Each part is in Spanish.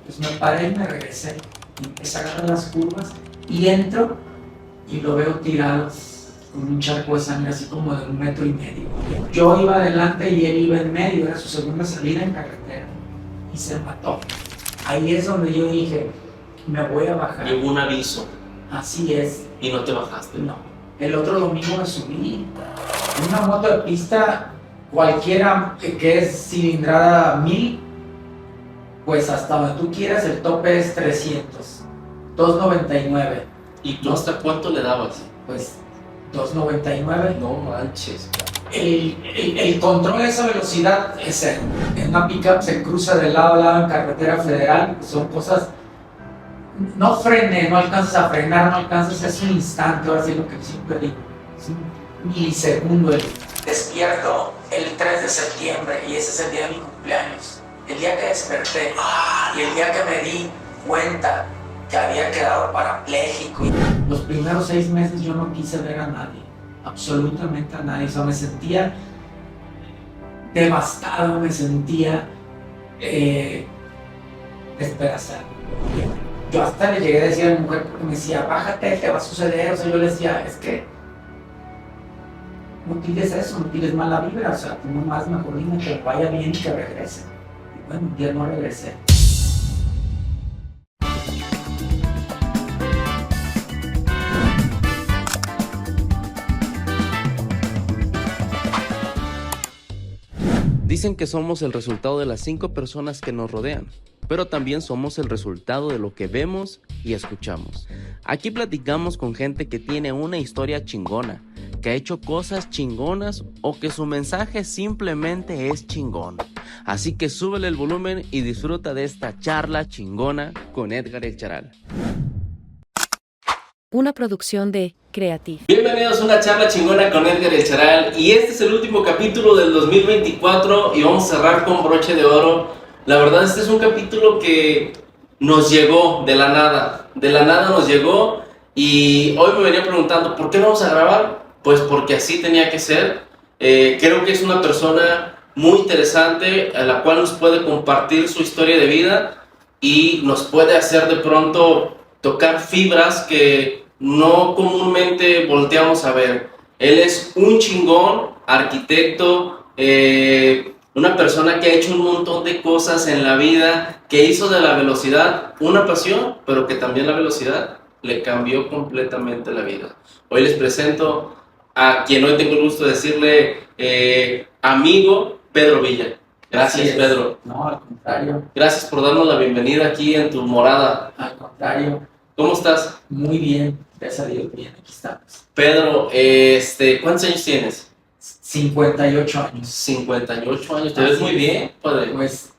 Pues me paré y me regresé. Y empecé a agarrar las curvas y entro y lo veo tirado con un charco de sangre así como de 1,5 metros. Yo iba adelante y él iba en medio, era su segunda salida en carretera y se mató. Ahí es donde yo dije, me voy a bajar. Llegó un aviso Así es. y no te bajaste. No. El otro domingo me subí en una moto de pista cualquiera que es cilindrada 1000, pues hasta donde tú quieras el tope es 300, 299. ¿Y tú hasta cuánto le dabas? Pues 299. No manches. El control de esa velocidad es cero. En una pickup se cruza de lado a lado en carretera federal, son cosas. No frené, no alcanzas a frenar, no alcanzas, es un instante, ahora sí lo que siempre digo, es un milisegundo. Despierto el 3 de septiembre y ese es el día de mi cumpleaños. El día que desperté y el día que me di cuenta que había quedado parapléjico. Los primeros 6 meses yo no quise ver a nadie, absolutamente a nadie, o sea, me sentía devastado, me sentía despedazado. Yo hasta le llegué a decir a mi mujer, porque me decía, bájate, te va a suceder. O sea, yo le decía, es que no tires eso, no tires mala vibra. O sea, tú nomás mejor dime que vaya bien y que regrese. Y bueno, un día no regresé. Dicen que somos el resultado de las 5 personas que nos rodean, pero también somos el resultado de lo que vemos y escuchamos. Aquí platicamos con gente que tiene una historia chingona, que ha hecho cosas chingonas o que su mensaje simplemente es chingón. Así que súbele el volumen y disfruta de esta charla chingona con Edgar El Charal. Una producción de Creative. Bienvenidos a una charla chingona con Edgar El Charal. Y este es el último capítulo del 2024 y vamos a cerrar con broche de oro. La verdad, este es un capítulo que nos llegó de la nada. De la nada nos llegó y hoy me venía preguntando, ¿por qué vamos a grabar? Pues porque así tenía que ser. Creo que es una persona muy interesante a la cual nos puede compartir su historia de vida y nos puede hacer de pronto tocar fibras que no comúnmente volteamos a ver. Él es un chingón, arquitecto, una persona que ha hecho un montón de cosas en la vida, que hizo de la velocidad una pasión, pero que también la velocidad le cambió completamente la vida. Hoy les presento a quien hoy tengo el gusto de decirle amigo Pedro Villa. Gracias, Pedro. No, al contrario. Gracias por darnos la bienvenida aquí en tu morada. Al contrario. ¿Cómo estás? Muy bien, gracias a Dios, bien, aquí estamos. Pedro, ¿cuántos años tienes? 58 años. 58 años, te ves muy bien, padre. Pues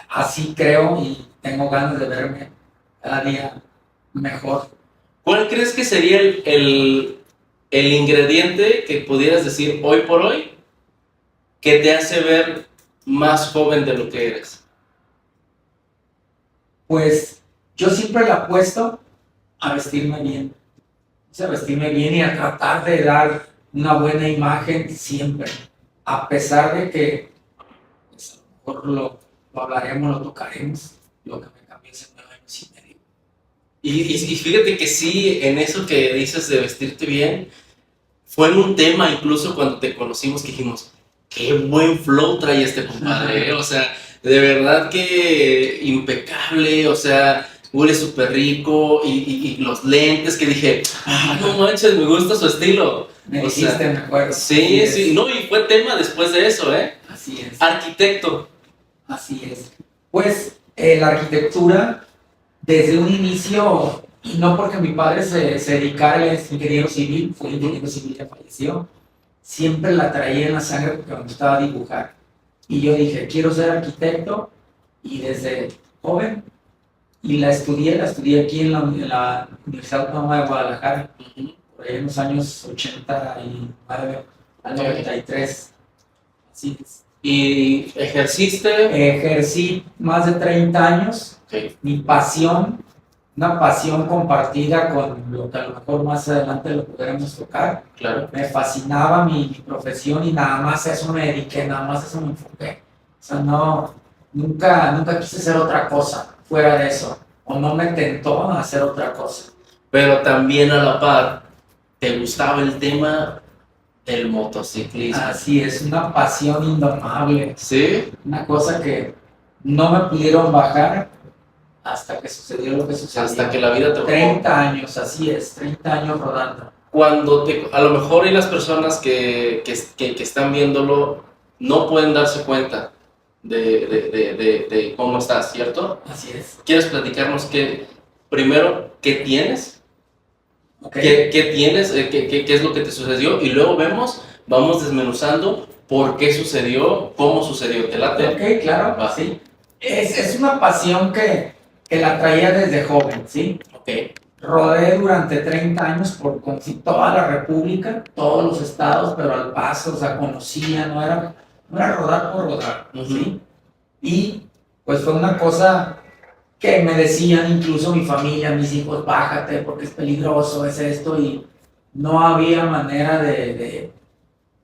así creo y tengo ganas de verme cada día mejor. ¿Cuál crees que sería el ingrediente que pudieras decir hoy por hoy que te hace ver más joven de lo que eres? Pues yo siempre le apuesto a vestirme bien. O sea, vestirme bien y a tratar de dar una buena imagen siempre. A pesar de que, pues, a lo mejor lo hablaremos, lo tocaremos, lo que me cambió hace 9 años y medio. Y fíjate que sí, en eso que dices de vestirte bien, fue en un tema incluso cuando te conocimos que dijimos, qué buen flow trae este compadre, o sea, de verdad que impecable, o sea, huele súper rico y los lentes que dije, no manches, me gusta su estilo. Me O dijiste, sea, me acuerdo. Sí, sí, no, y fue tema después de eso, Así es. Arquitecto. Así es. Pues la arquitectura, desde un inicio, y no porque mi padre se dedicara, él es ingeniero civil, fue ingeniero civil que falleció, siempre la traía en la sangre porque me gustaba dibujar. Y yo dije, quiero ser arquitecto, y desde joven, y la estudié aquí en la Universidad Autónoma de Guadalajara, por ahí en los años 89 al 93. Así es. ¿Y ejerciste? Ejercí más de 30 años. Okay. Mi pasión, una pasión compartida con lo que a lo mejor más adelante lo podremos tocar. Claro. Me fascinaba mi profesión y nada más a eso me dediqué, nada más a eso me enfoqué. O sea, no, nunca quise hacer otra cosa fuera de eso, o no me tentó a hacer otra cosa. Pero también a la par, ¿te gustaba el tema del motociclismo? Así es, una pasión indomable, ¿Sí? una cosa que no me pudieron bajar hasta que sucedió lo que sucedió. Hasta que la vida te bajó. 30 años, así es, 30 años rodando. A lo mejor hay las personas que están viéndolo no pueden darse cuenta de cómo estás, ¿cierto? Así es. ¿Quieres platicarnos primero qué tienes? Ok. ¿Qué tienes? ¿Qué es lo que te sucedió? Y luego vamos desmenuzando por qué sucedió, cómo sucedió. ¿Te late? Ok, claro, Va. sí. Es una pasión que la traía desde joven, ¿sí? Ok. Rodé durante 30 años por casi toda la República, todos los estados, pero al paso, o sea, conocía, no era rodar por rodar, ¿sí? Y pues fue una cosa que me decían incluso mi familia, mis hijos, bájate porque es peligroso, es esto, y no había manera de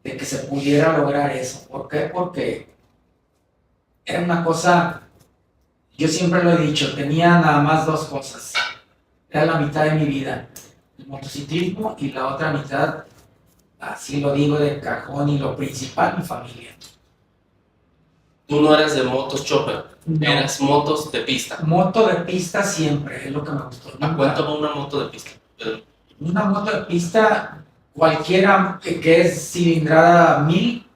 que se pudiera lograr eso. ¿Por qué? Porque era una cosa, yo siempre lo he dicho, tenía nada más dos cosas. Era la mitad de mi vida, el motociclismo, y la otra mitad, así lo digo de cajón, y lo principal, mi familia. Tú no eras de motos chopper, No. eras motos de pista. Moto de pista siempre, es lo que me gustó. ¿A cuánto va una moto de pista? Una moto de pista, cualquiera que es cilindrada 1000,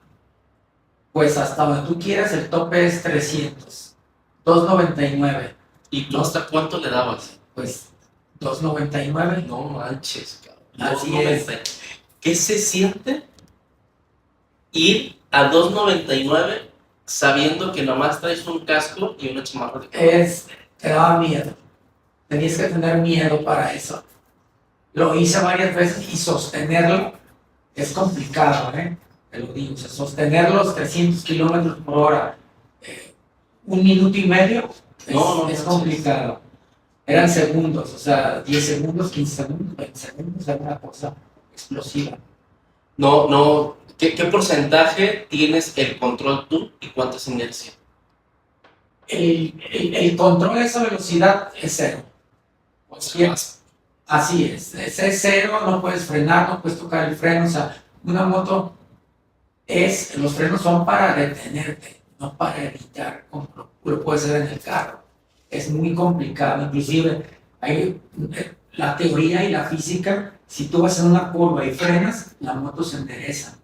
pues hasta donde tú quieras, el tope es 300, 299, ¿Y tú hasta cuánto le dabas? pues 299. No manches, cabrón. Así 2.90. ¿Qué se siente ir a 2.99 sabiendo que nomás traes un casco y una chamarra de caballo? Te daba miedo, tenías que tener miedo para eso. Lo hice varias veces y sostenerlo es complicado, te lo digo, o sea, sostener los 300 kilómetros por hora, 1 minuto y medio, es complicado. Eran segundos, o sea, 10 segundos, 15 segundos, 20 segundos, era una cosa explosiva. No, ¿qué porcentaje tienes el control tú y cuánto es inercia? El control de esa velocidad es cero. O sea, más. Así es cero, no puedes frenar, no puedes tocar el freno, o sea, una moto los frenos son para detenerte, no para evitar, como lo puede ser en el carro. Es muy complicado, inclusive hay la teoría y la física, si tú vas en una curva y frenas, la moto se endereza.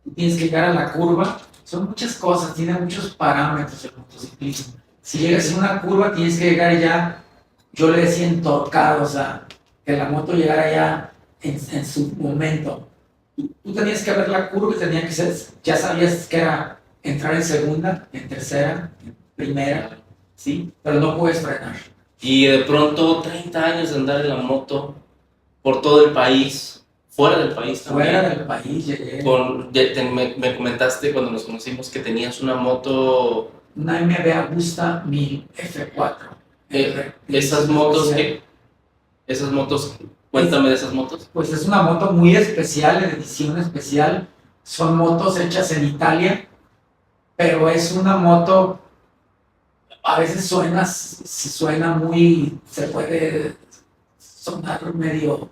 Tú tienes que llegar a la curva, son muchas cosas, tiene muchos parámetros el motociclismo. Si llegas en una curva, tienes que llegar ya, yo le decía entorcado, o sea, que la moto llegara ya en su momento. Tú tenías que ver la curva y tenía que ser, ya sabías que era entrar en segunda, en tercera, en primera, ¿sí? Pero no puedes frenar. Y de pronto 30 años de andar en la moto por todo el país, fuera del país también. Fuera del país llegué. Me comentaste cuando nos conocimos que tenías una moto. Una MB Agusta 1000 F4. Esas motos, cuéntame de esas motos. Pues es una moto muy especial, de edición especial. Son motos hechas en Italia, pero es una moto, a veces suena muy, se puede sonar medio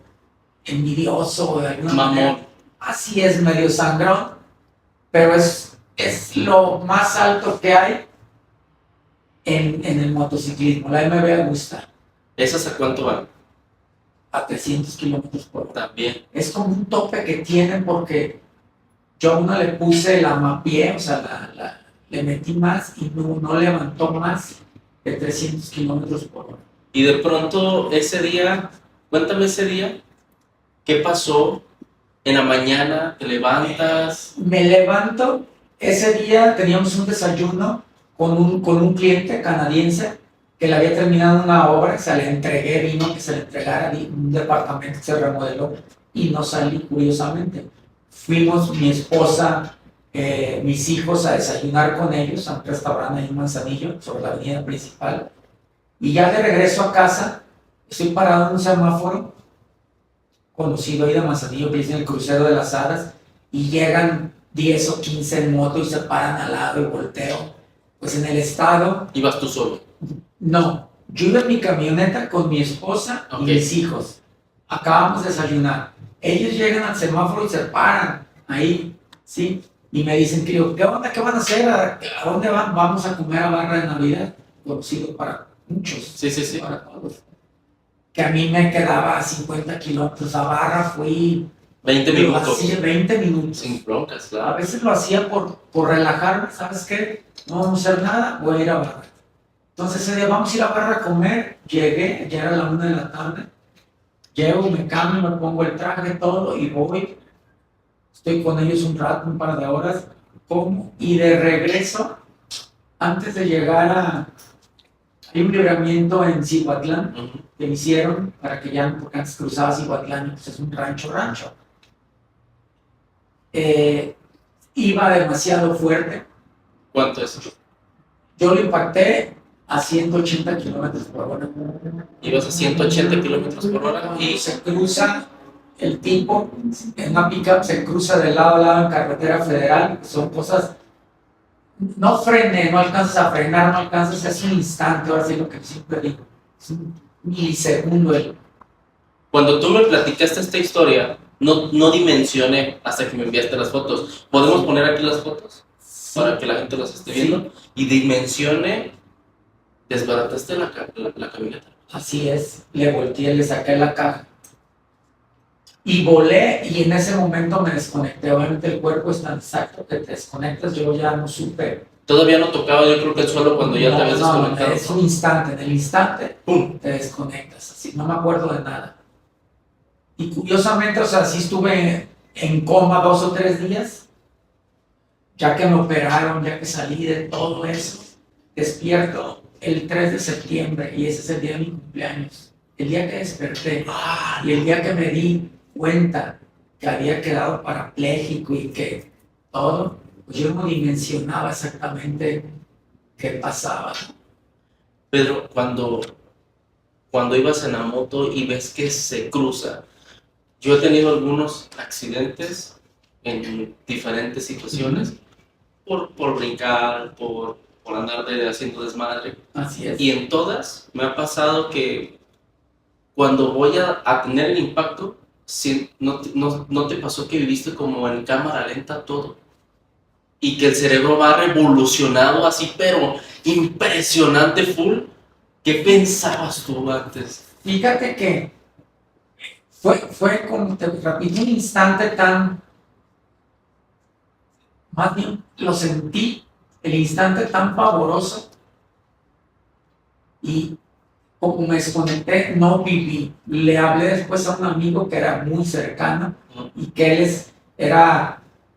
envidioso de alguna manera. Así es, medio sangrón, pero es lo más alto que hay en el motociclismo, la MB Agusta. ¿Esas a cuánto van? A 300 kilómetros por hora. También. Es como un tope que tienen porque yo a una le puse la mapié, o sea, le metí más y no levantó más de 300 kilómetros por hora. Y de pronto cuéntame ese día, ¿qué pasó? En la mañana te levantas. Me levanto, ese día teníamos un desayuno con un cliente canadiense que le había terminado una obra, se le entregué, vino que se le entregara un departamento que se remodeló y no salí, curiosamente. Fuimos mi esposa, mis hijos a desayunar con ellos a un restaurante ahí en Manzanillo, sobre la avenida principal, y ya de regreso a casa, estoy parado en un semáforo conocido ahí de Manzanillo, que es en el crucero de las Hadas, y llegan 10 o 15 en moto y se paran al lado y volteo. pues en el estado. ¿Ibas tú solo? No, yo iba en mi camioneta con mi esposa y Ok. mis hijos. Acabamos de desayunar. Ellos llegan al semáforo y se paran ahí, ¿sí? Y me dicen, tío, ¿qué onda? ¿Qué van a hacer? ¿A dónde van? Vamos a comer a Barra de Navidad. Conocido para muchos, Sí, sí, sí. para todos. Que a mí me quedaba a 50 kilómetros. A Barra fui 20 lo minutos. hacía 20 minutos. Sin broncas, A claro. veces lo hacía por relajarme, ¿sabes qué? No vamos a hacer nada, voy a ir a Barra. Entonces ese día vamos a ir a Barra a comer. Llegué, ya era la 1 de la tarde. Llego, me cambio, me pongo el traje, todo y voy. Estoy con ellos un rato, un par de horas. Como, y de regreso, antes de llegar a... Hay un libramiento en Cihuatlán Ujú. que me hicieron para que ya, porque antes cruzaba Cihuatlán, pues es un rancho. Iba demasiado fuerte. ¿Cuánto es? Yo lo impacté a 180 kilómetros por hora. Ibas a 180 kilómetros por hora Cuando y se cruza el tipo en una pickup, se cruza de lado a lado en carretera federal. Son cosas. No frené, no alcanzas a frenar, no alcanzas, es un instante, ahora sí lo que siempre digo. Es un milisegundo. cuando tú me platicaste esta historia, no dimensioné hasta que me enviaste las fotos. ¿Podemos poner aquí las fotos para que la gente las esté viendo? Y dimensioné, desbarataste la camioneta. Así es, le volteé, le saqué la caja. Y volé y en ese momento me desconecté. Obviamente el cuerpo es tan exacto que te desconectas, yo ya no supe. Todavía no tocaba, yo creo que el suelo cuando ya te habías desconectado. Es un instante, en el instante ¡Pum! te desconectas, así, no me acuerdo de nada. Y curiosamente, o sea, sí estuve en coma 2 o 3 días, ya que me operaron, ya que salí de todo eso, despierto el 3 de septiembre y ese es el día de mi cumpleaños. El día que desperté y el día que me di cuenta que había quedado parapléjico y que todo, pues yo no dimensionaba exactamente qué pasaba. Pedro, cuando ibas en la moto y ves que se cruza, yo he tenido algunos accidentes en diferentes situaciones, por brincar, por andar haciendo desmadre, Así es. y en todas me ha pasado que cuando voy a tener el impacto, no te pasó que viviste como en cámara lenta todo, y que el cerebro va revolucionado así, pero impresionante full. ¿Qué pensabas tú antes? Fíjate que fue como te repito, un instante tan, más bien lo sentí, el instante tan pavoroso y como me desconecté, no viví. Le hablé después a un amigo que era muy cercano y que él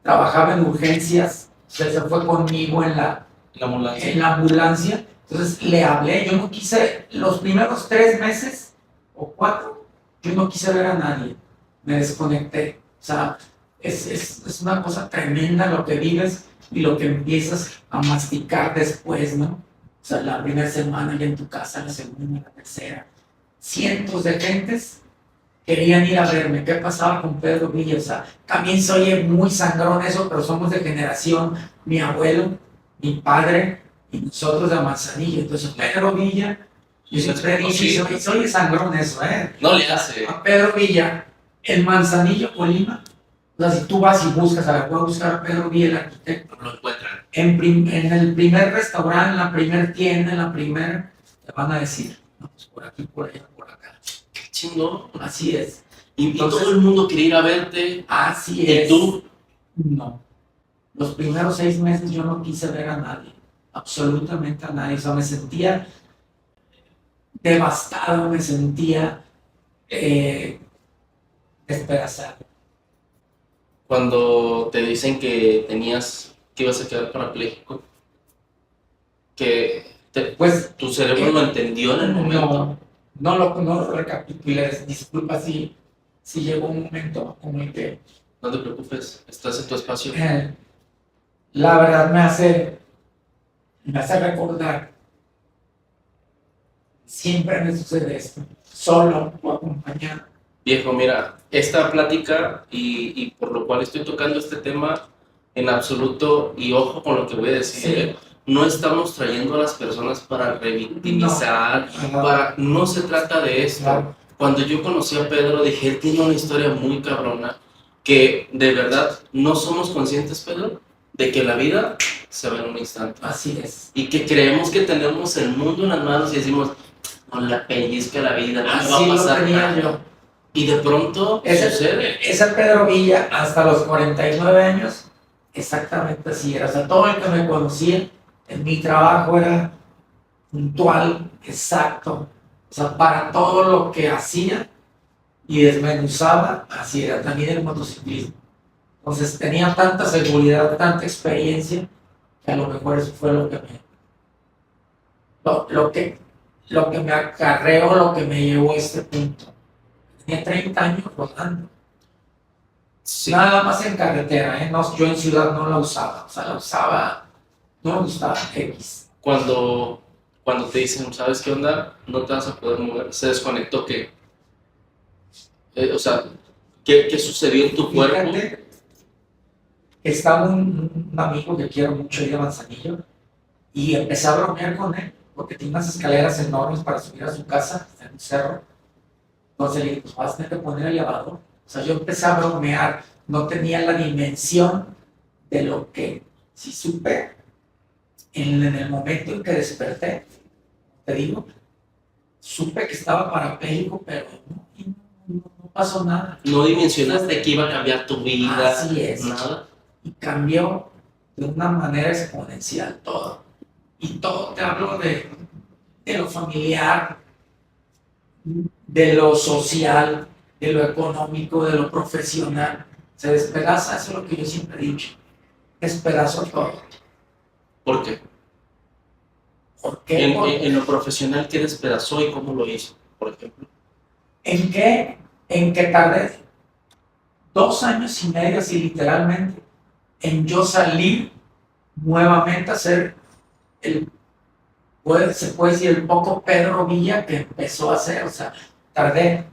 trabajaba en urgencias, se fue conmigo en la ambulancia. Entonces le hablé, yo no quise, los primeros 3 meses o 4, yo no quise ver a nadie, me desconecté. O sea, es una cosa tremenda lo que vives y lo que empiezas a masticar después, ¿no? O sea, la primera semana ya en tu casa, la segunda, la tercera. Cientos de gentes querían ir a verme. ¿Qué pasaba con Pedro Villa? O sea, también se oye muy sangrón eso, pero somos de generación. Mi abuelo, mi padre y nosotros de Manzanillo. Entonces, Pedro Villa, yo siempre dije, se oye sangrón eso, ¿eh? No le hace. A Pedro Villa, en Manzanillo, Colima. O sea, si tú vas y buscas, a ver, puedo buscar a Pedro Villa, el arquitecto. Lo encuentran. En el primer restaurante, en la primer tienda, en la primera, te van a decir, no, pues por aquí, por allá, por acá. Qué chingón. Así es. Y Entonces, todo el mundo quiere ir a verte. Así ¿Y es. tú? No. Los primeros 6 meses yo no quise ver a nadie, absolutamente a nadie. O sea, me sentía devastado, me sentía despedazado. Cuando te dicen que ibas a quedar parapléjico, Pues, tu cerebro lo entendió en el momento. no lo recapitulé. Disculpa si llegó un momento como el que No te preocupes, estás en tu espacio. la verdad me hace recordar. Siempre me sucede esto, solo o acompañado. Viejo, mira, esta plática y por lo cual estoy tocando este tema en absoluto, y ojo con lo que voy a decir, Sí. no estamos trayendo a las personas para revictimizar, no se trata de esto. Claro. Cuando yo conocí a Pedro, dije, él tiene una historia muy cabrona, que de verdad no somos conscientes, Pedro, de que la vida se va en un instante. Así es. Y que creemos que tenemos el mundo en las manos y decimos, con la pellizca la vida, no me va Así a lo pasar tenía nada. yo. Y de pronto sucede. Ese Pedro Villa, hasta los 49 años, exactamente así era. O sea, todo el que me conocía en mi trabajo era puntual, exacto. O sea, para todo lo que hacía y desmenuzaba, así era también el motociclismo. Entonces tenía tanta seguridad, tanta experiencia, que a lo mejor eso fue lo que lo que me acarreó, lo que me llevó a este punto. Tenía 30 años rodando. Sí. Nada más en carretera, ¿eh? No, yo en ciudad no la usaba. O sea, la usaba, no me gustaba X. Cuando te dicen, ¿sabes qué onda? No te vas a poder mover. ¿Se desconectó qué? O sea, ¿qué sucedió en tu cuerpo? Fíjate, estaba un amigo que quiero mucho ahí de Manzanillo y empecé a bromear con él porque tiene unas escaleras enormes para subir a su casa en un cerro. Entonces le dije, pues vas a tener que poner el elevador. O sea, yo empecé a bromear, no tenía la dimensión de lo que sí supe en el momento en que desperté. Te digo, supe que estaba parapléjico, pero no pasó nada. No dimensionaste que iba a cambiar tu vida. Así es. Nada. Y cambió de una manera exponencial todo. Y todo te hablo de lo familiar, de lo social, de lo económico, de lo profesional. Se despedaza, eso es lo que yo siempre he dicho. Despedazó todo. ¿Por qué? ¿Por qué? En lo profesional, ¿qué despedazó y cómo lo hizo, por ejemplo? ¿En qué tardé 2 años y medio, así literalmente, en yo salir nuevamente a ser se puede decir el poco Pedro Villa que empezó a hacer? O sea, tardé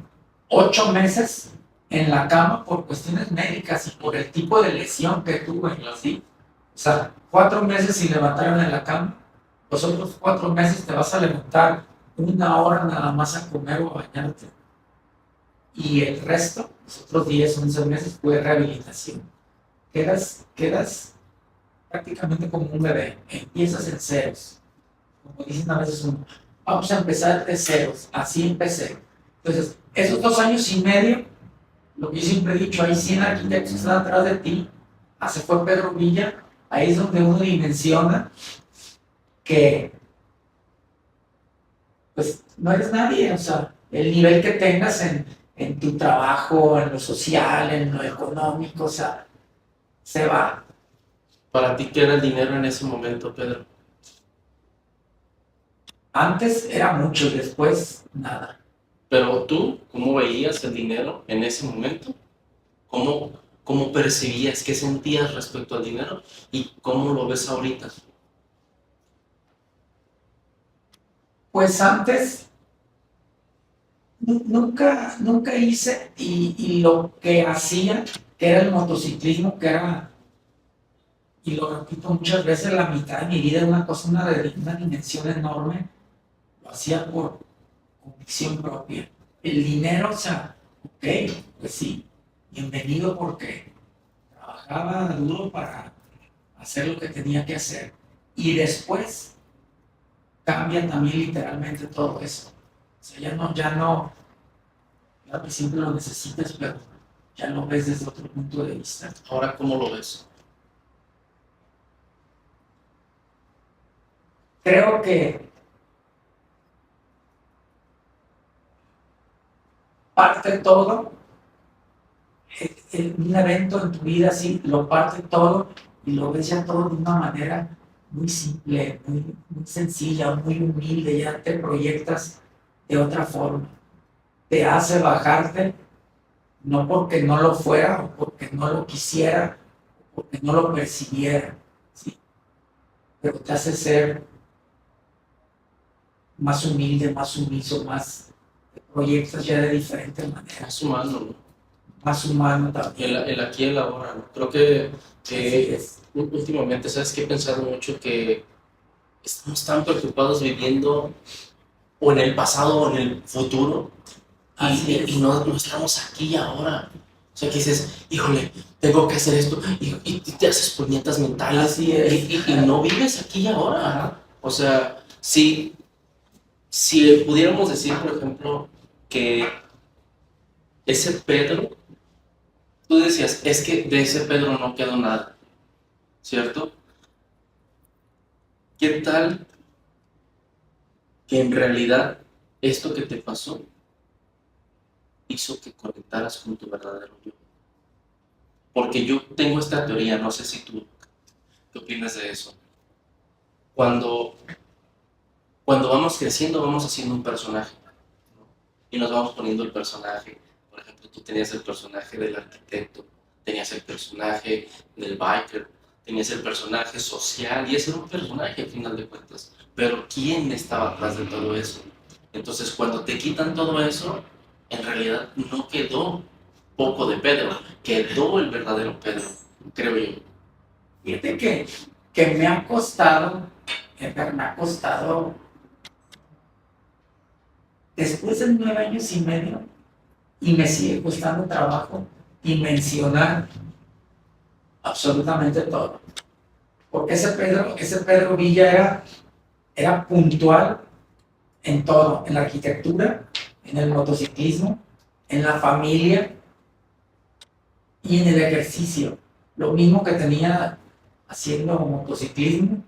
8 meses en la cama por cuestiones médicas y por el tipo de lesión que tuve, ¿sí? O sea, 4 meses sin levantarme en la cama, los otros 4 meses te vas a levantar 1 hora nada más a comer o a bañarte. Y el resto, los otros 10, 11 meses, fue rehabilitación. Quedas prácticamente como un bebé, empiezas en ceros. Como dicen a veces uno, vamos a empezar de ceros, así empecé. Entonces, esos 2 años y medio, lo que yo siempre he dicho, hay 100 arquitectos que están atrás de ti, se fue Pedro Villa, ahí es donde uno dimensiona que pues no eres nadie, o sea, el nivel que tengas en tu trabajo, en lo social, en lo económico, o sea, se va. ¿Para ti qué era el dinero en ese momento, Pedro? Antes era mucho, después nada. Pero tú, ¿cómo veías el dinero en ese momento? ¿Cómo percibías? ¿Qué sentías respecto al dinero? ¿Y cómo lo ves ahorita? Pues antes nunca hice y lo que hacía, que era el motociclismo, que era, y lo repito muchas veces, la mitad de mi vida era una dimensión enorme, lo hacía por convicción propia. El dinero, o sea, ok, pues sí, bienvenido porque trabajaba duro para hacer lo que tenía que hacer. Y después cambia también literalmente todo eso. O sea, ya siempre lo necesitas, pero ya lo ves desde otro punto de vista. Ahora, ¿cómo lo ves? Creo que parte todo, un evento en tu vida así, lo parte todo y lo ves ya todo de una manera muy simple, muy sencilla, muy humilde, ya te proyectas de otra forma. Te hace bajarte, no porque no lo fuera, o porque no lo quisiera, o porque no lo percibiera, ¿sí? Pero te hace ser más humilde, más sumiso, te proyectas ya de diferente manera. Más humano, ¿no? Más humano también. El aquí y el ahora, ¿no? Creo que Así es. últimamente, ¿sabes qué? He pensado mucho que estamos tan preocupados viviendo o en el pasado o en el futuro y no estamos aquí y ahora. O sea, que dices, híjole, tengo que hacer esto y te haces puñetas mentales y no vives aquí y ahora. Ajá. O sea, si pudiéramos decir, por ejemplo, que ese Pedro, tú decías, es que de ese Pedro no quedó nada, ¿cierto? ¿Qué tal que en realidad esto que te pasó hizo que conectaras con tu verdadero yo? Porque yo tengo esta teoría, no sé si tú qué opinas de eso. Cuando vamos creciendo, vamos haciendo un personaje, ¿no? Y nos vamos poniendo el personaje. Por ejemplo, tú tenías el personaje del arquitecto, tenías el personaje del biker, tenías el personaje social, y ese era un personaje al final de cuentas. Pero ¿quién estaba atrás de todo eso? Entonces, cuando te quitan todo eso, en realidad no quedó poco de Pedro, quedó el verdadero Pedro, creo yo. Fíjate que me ha costado, Edgar, me ha costado, después de 9 años y medio, y me sigue costando trabajo dimensionar absolutamente todo. Porque ese Pedro Villa era puntual en todo, en la arquitectura, en el motociclismo, en la familia y en el ejercicio. Lo mismo que tenía haciendo motociclismo,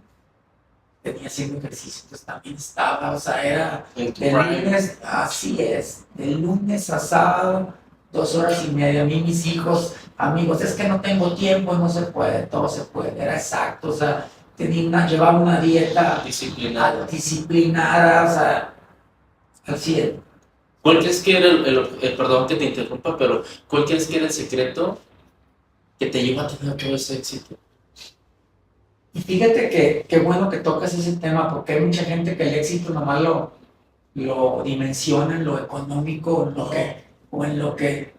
tenía haciendo ejercicio, pues también estaba, o sea, era En tu de prime. lunes, así es, de lunes a sábado, 2 horas y media. A mí, mis hijos, amigos, es que no tengo tiempo, no se puede, todo se puede, era exacto, o sea, llevaba una dieta Disciplinado. disciplinada, o sea, así es. ¿Cuál crees que era perdón que te interrumpa, pero cuál crees que era el secreto que te llevó a tener todo ese éxito? Y fíjate que qué bueno que tocas ese tema, porque hay mucha gente que el éxito nomás lo dimensiona en lo económico, o en lo que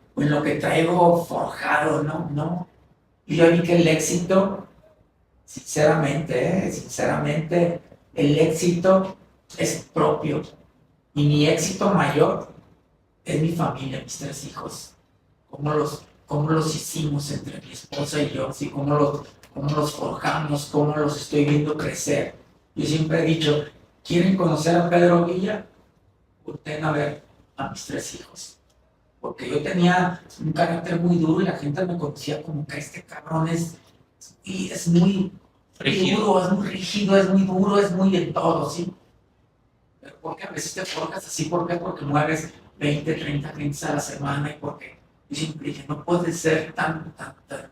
traigo forjado, ¿no? No. Y yo vi que el éxito, sinceramente, el éxito es propio. Y mi éxito mayor es mi familia, mis 3 hijos. Cómo los hicimos entre mi esposa y yo, ¿sí? Cómo los forjamos, cómo los estoy viendo crecer. Yo siempre he dicho, ¿quieren conocer a Pedro Villa? Volteen a ver a mis 3 hijos. Porque yo tenía un carácter muy duro y la gente me conocía como que este cabrón es muy Rígido. duro, es muy rígido, es muy duro, es muy en todo, ¿sí? Pero porque a veces te forjas así, ¿por qué? Porque mueves 20, 30 clientes a la semana y porque yo siempre dije, no puedes ser tan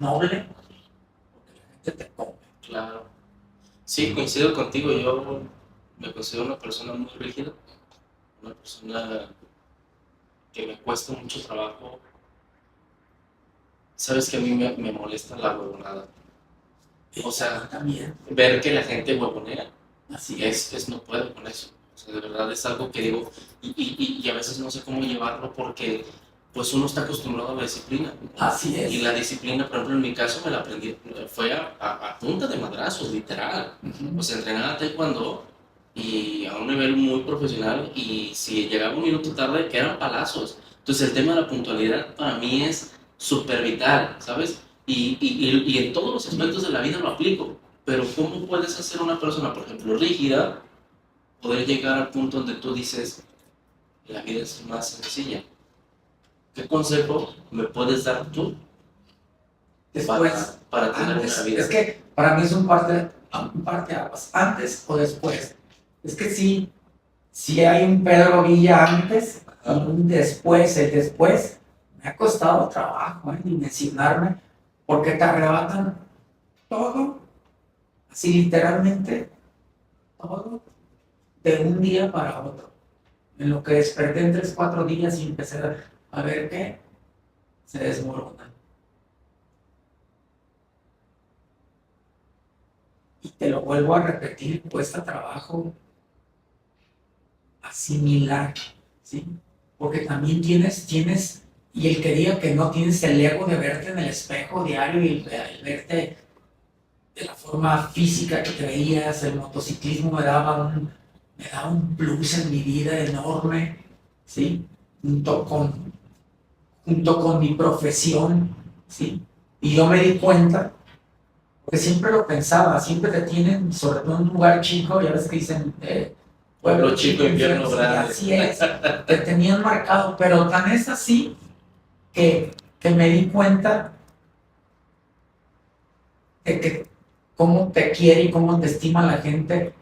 noble porque la gente te come. Claro. Sí, coincido contigo. Yo me considero una persona muy rígida, una persona que me cuesta mucho trabajo. Sabes que a mí me molesta la huevonada. O sea, También, ver que la gente huevonea. así Y es. no puedo con eso. O sea, de verdad es algo que digo, y a veces no sé cómo llevarlo porque pues uno está acostumbrado a la disciplina, ¿no? Así es. Y la disciplina, por ejemplo, en mi caso me la aprendí, fue a punta de madrazos, literal. Ujú. O sea, entrenaba taekwondo y a un nivel muy profesional y si llegaba un minuto tarde, eran palazos. Entonces el tema de la puntualidad para mí es súper vital, ¿sabes? Y en todos los aspectos de la vida lo aplico. Pero ¿cómo puedes hacer una persona, por ejemplo, rígida, poder llegar al punto donde tú dices, la vida es más sencilla? ¿Qué consejo me puedes dar tú Después, para tener antes, una vida? es que para mí es un parteaguas, antes o después. Es que sí hay un Pedro Villa antes y un después. El después me ha costado trabajo, dimensionarme, porque te arrebatan todo, así literalmente, todo, de un día para otro. En lo que desperté en 3, 4 días y empecé a ver que se desmorona. Y te lo vuelvo a repetir, cuesta trabajo asimilar, ¿sí? Porque también tienes, y el que diga que no tienes el ego de verte en el espejo diario y el verte, de la forma física que te veías. El motociclismo me daba un plus en mi vida enorme, ¿sí? Junto con mi profesión, ¿sí? Y yo me di cuenta, porque siempre lo pensaba, siempre te tienen, sobre todo en un lugar chico, ya ves que dicen, pueblo chico, infierno grande. Así es, te tenían marcado, pero tan es así que me di cuenta de que cómo te quiere y cómo te estima la gente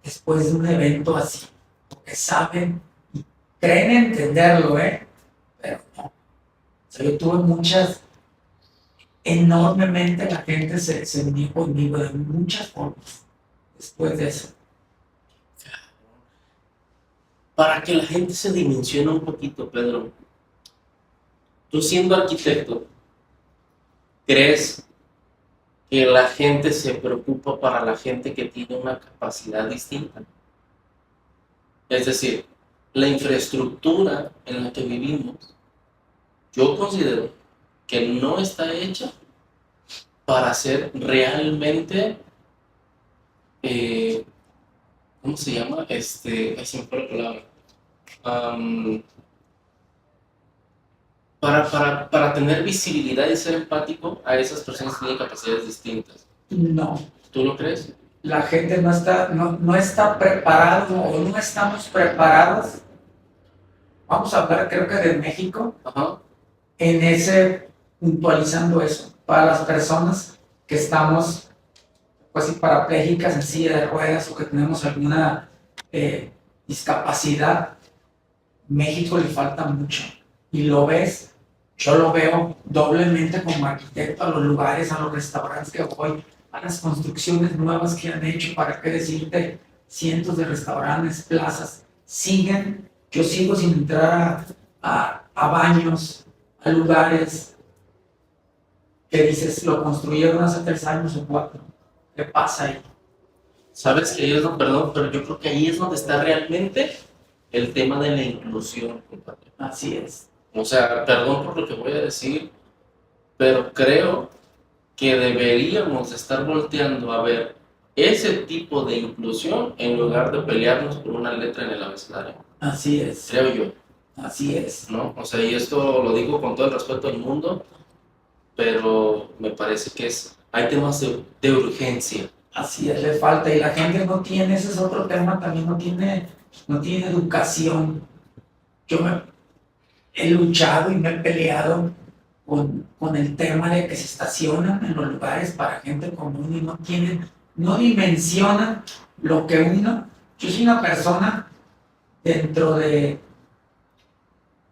después de un evento así, porque saben y creen entenderlo, pero no. O sea, yo tuve enormemente la gente se unió conmigo de muchas formas después de eso. Para que la gente se dimensione un poquito, Pedro, tú siendo arquitecto, ¿crees que la gente se preocupa para la gente que tiene una capacidad distinta? Es decir, la infraestructura en la que vivimos, yo considero que no está hecha para ser realmente, ¿cómo se llama? Ahí se me fue la palabra. Para tener visibilidad y ser empático a esas personas que tienen capacidades distintas. No, ¿Tú lo crees? la gente no está preparada o no estamos preparados. Vamos a hablar, creo que de México, Ajá. en ese, puntualizando eso, para las personas que estamos, pues, parapléjicas, en silla de ruedas o que tenemos alguna discapacidad. México le falta mucho y lo ves, yo lo veo doblemente como arquitecto a los lugares, a los restaurantes que voy, a las construcciones nuevas que han hecho, para qué decirte, cientos de restaurantes, plazas, yo sigo sin entrar a baños, a lugares que dices, lo construyeron hace 3 años o 4, ¿qué pasa ahí? Sabes que ahí es donde, perdón, pero yo creo que ahí es donde está realmente el tema de la inclusión, compadre. Así es. O sea, perdón por lo que voy a decir, pero creo que deberíamos estar volteando a ver ese tipo de inclusión en lugar de pelearnos por una letra en el abecedario. Así es. Creo yo, Así es. ¿no? O sea, y esto lo digo con todo el respeto del mundo, pero me parece que hay temas de urgencia. Así es, le falta, y la gente no tiene, ese es otro tema también, no tiene educación. Yo he luchado y me he peleado con el tema de que se estacionan en los lugares para gente común y no dimensionan lo que yo soy una persona dentro de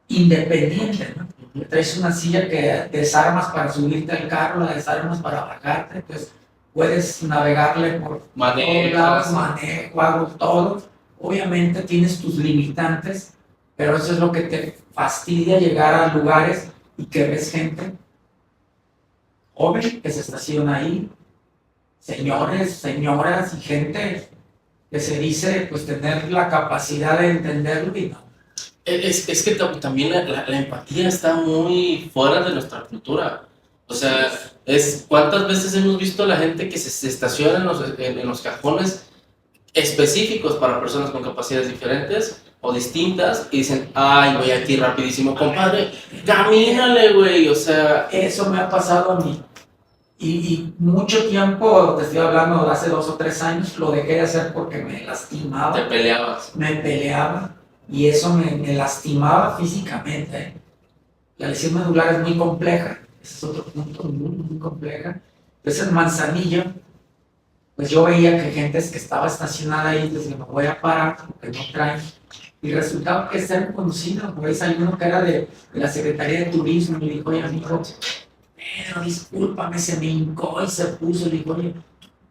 independiente, ¿no? Traes una silla que desarmas para subirte al carro, la desarmas para bajarte, pues puedes navegarle por todos lados, manejo, hago todo. Obviamente tienes tus limitantes, pero eso es lo que te fastidia, llegar a lugares y que ves gente joven que se estaciona ahí, señores, señoras y gente que se dice pues tener la capacidad de entenderlo y no. Es que también la empatía está muy fuera de nuestra cultura. O sea, ¿cuántas veces hemos visto a la gente que se estaciona en los cajones específicos para personas con capacidades diferentes o distintas y dicen, ay, voy aquí rapidísimo, compadre, camínale, güey, o sea... Eso me ha pasado a mí. Y mucho tiempo, te estoy hablando de hace 2 o 3 años, lo dejé de hacer porque me lastimaba. Te peleabas. Me peleaba y eso me lastimaba físicamente. La lesión medular es muy compleja, ese es otro punto, muy compleja. Entonces en Manzanillo, pues yo veía que gente que estaba estacionada ahí, entonces me voy a parar porque no traen. Y resultaba que ser conocido, pues hay uno que era de la Secretaría de Turismo y me dijo, oye amigo, pero discúlpame, se me hincó y se puso, le digo, oye,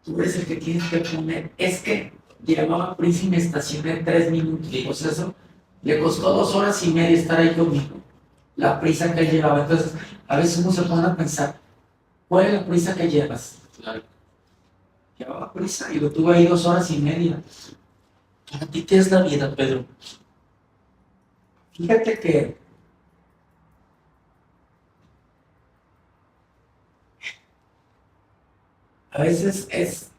tú eres el que tienes que poner, es que llevaba prisa y me estacioné 3 minutos, pues eso, le costó 2 horas y media estar ahí conmigo, la prisa que llevaba. Entonces, a veces uno se pone a pensar, ¿cuál es la prisa que llevas? Claro. Llevaba prisa y lo tuve ahí 2 horas y media. ¿Para ti qué es la vida, Pedro? Fíjate que a veces es,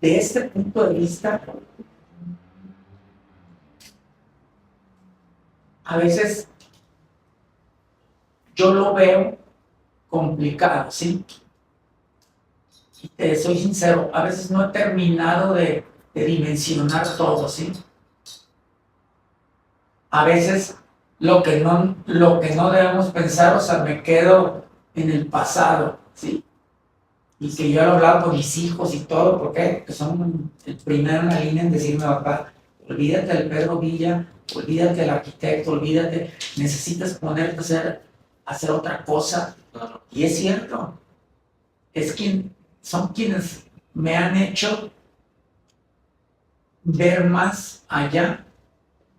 de este punto de vista, a veces yo lo veo complicado, ¿sí? Y te soy sincero, a veces no he terminado de dimensionar todo, ¿sí? A veces lo que no debemos pensar, o sea, me quedo en el pasado, ¿sí? Y que yo lo he hablado con mis hijos y todo, ¿por qué? Porque son el primero en la línea en decirme, papá, olvídate del Pedro Villa, olvídate del arquitecto, olvídate, necesitas ponerte a hacer otra cosa. Claro. Y es cierto, son quienes me han hecho ver más allá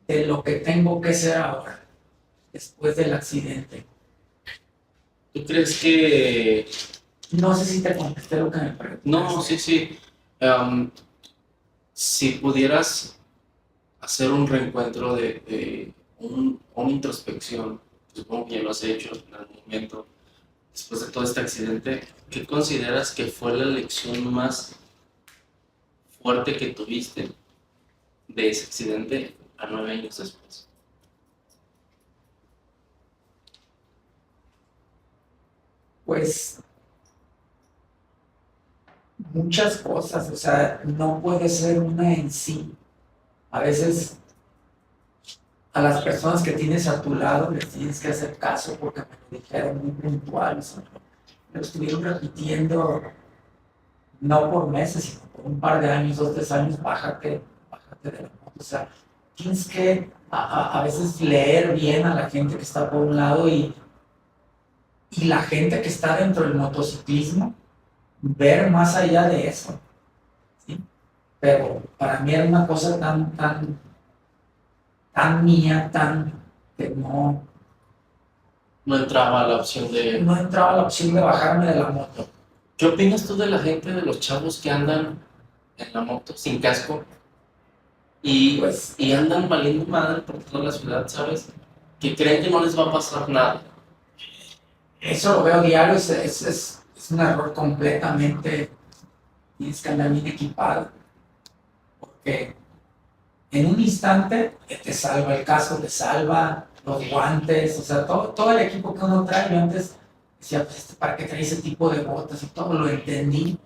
de lo que tengo que ser ahora, después del accidente. ¿Tú crees que... No sé si te contesté lo que me preguntaste. No, sí. Si pudieras hacer un reencuentro una introspección, supongo que ya lo has hecho en algún momento, después de todo este accidente, ¿qué consideras que fue la lección más fuerte que tuviste de ese accidente a 9 años después? Pues muchas cosas, o sea, no puede ser una en sí. A veces a las personas que tienes a tu lado les tienes que hacer caso porque me lo dijeron muy puntuales. Me lo estuvieron repitiendo no por meses, sino por un par de años, 2, 3 años, bájate de la moto. O sea, tienes que a veces leer bien a la gente que está por un lado y la gente que está dentro del motociclismo, ver más allá de eso, ¿sí? Pero para mí era una cosa tan mía, que No entraba la opción de... no entraba la opción de bajarme de la moto. ¿Qué opinas tú de la gente, de los chavos que andan en la moto sin casco y andan valiendo madre por toda la ciudad, ¿sabes? Que creen que no les va a pasar nada. Eso lo veo diario, es un error completamente. Tienes que andar bien equipado, porque en un instante te salva el casco, te salva los guantes, o sea, todo el equipo que uno trae. Yo antes decía, pues, ¿para qué trae ese tipo de botas? Y todo lo entendí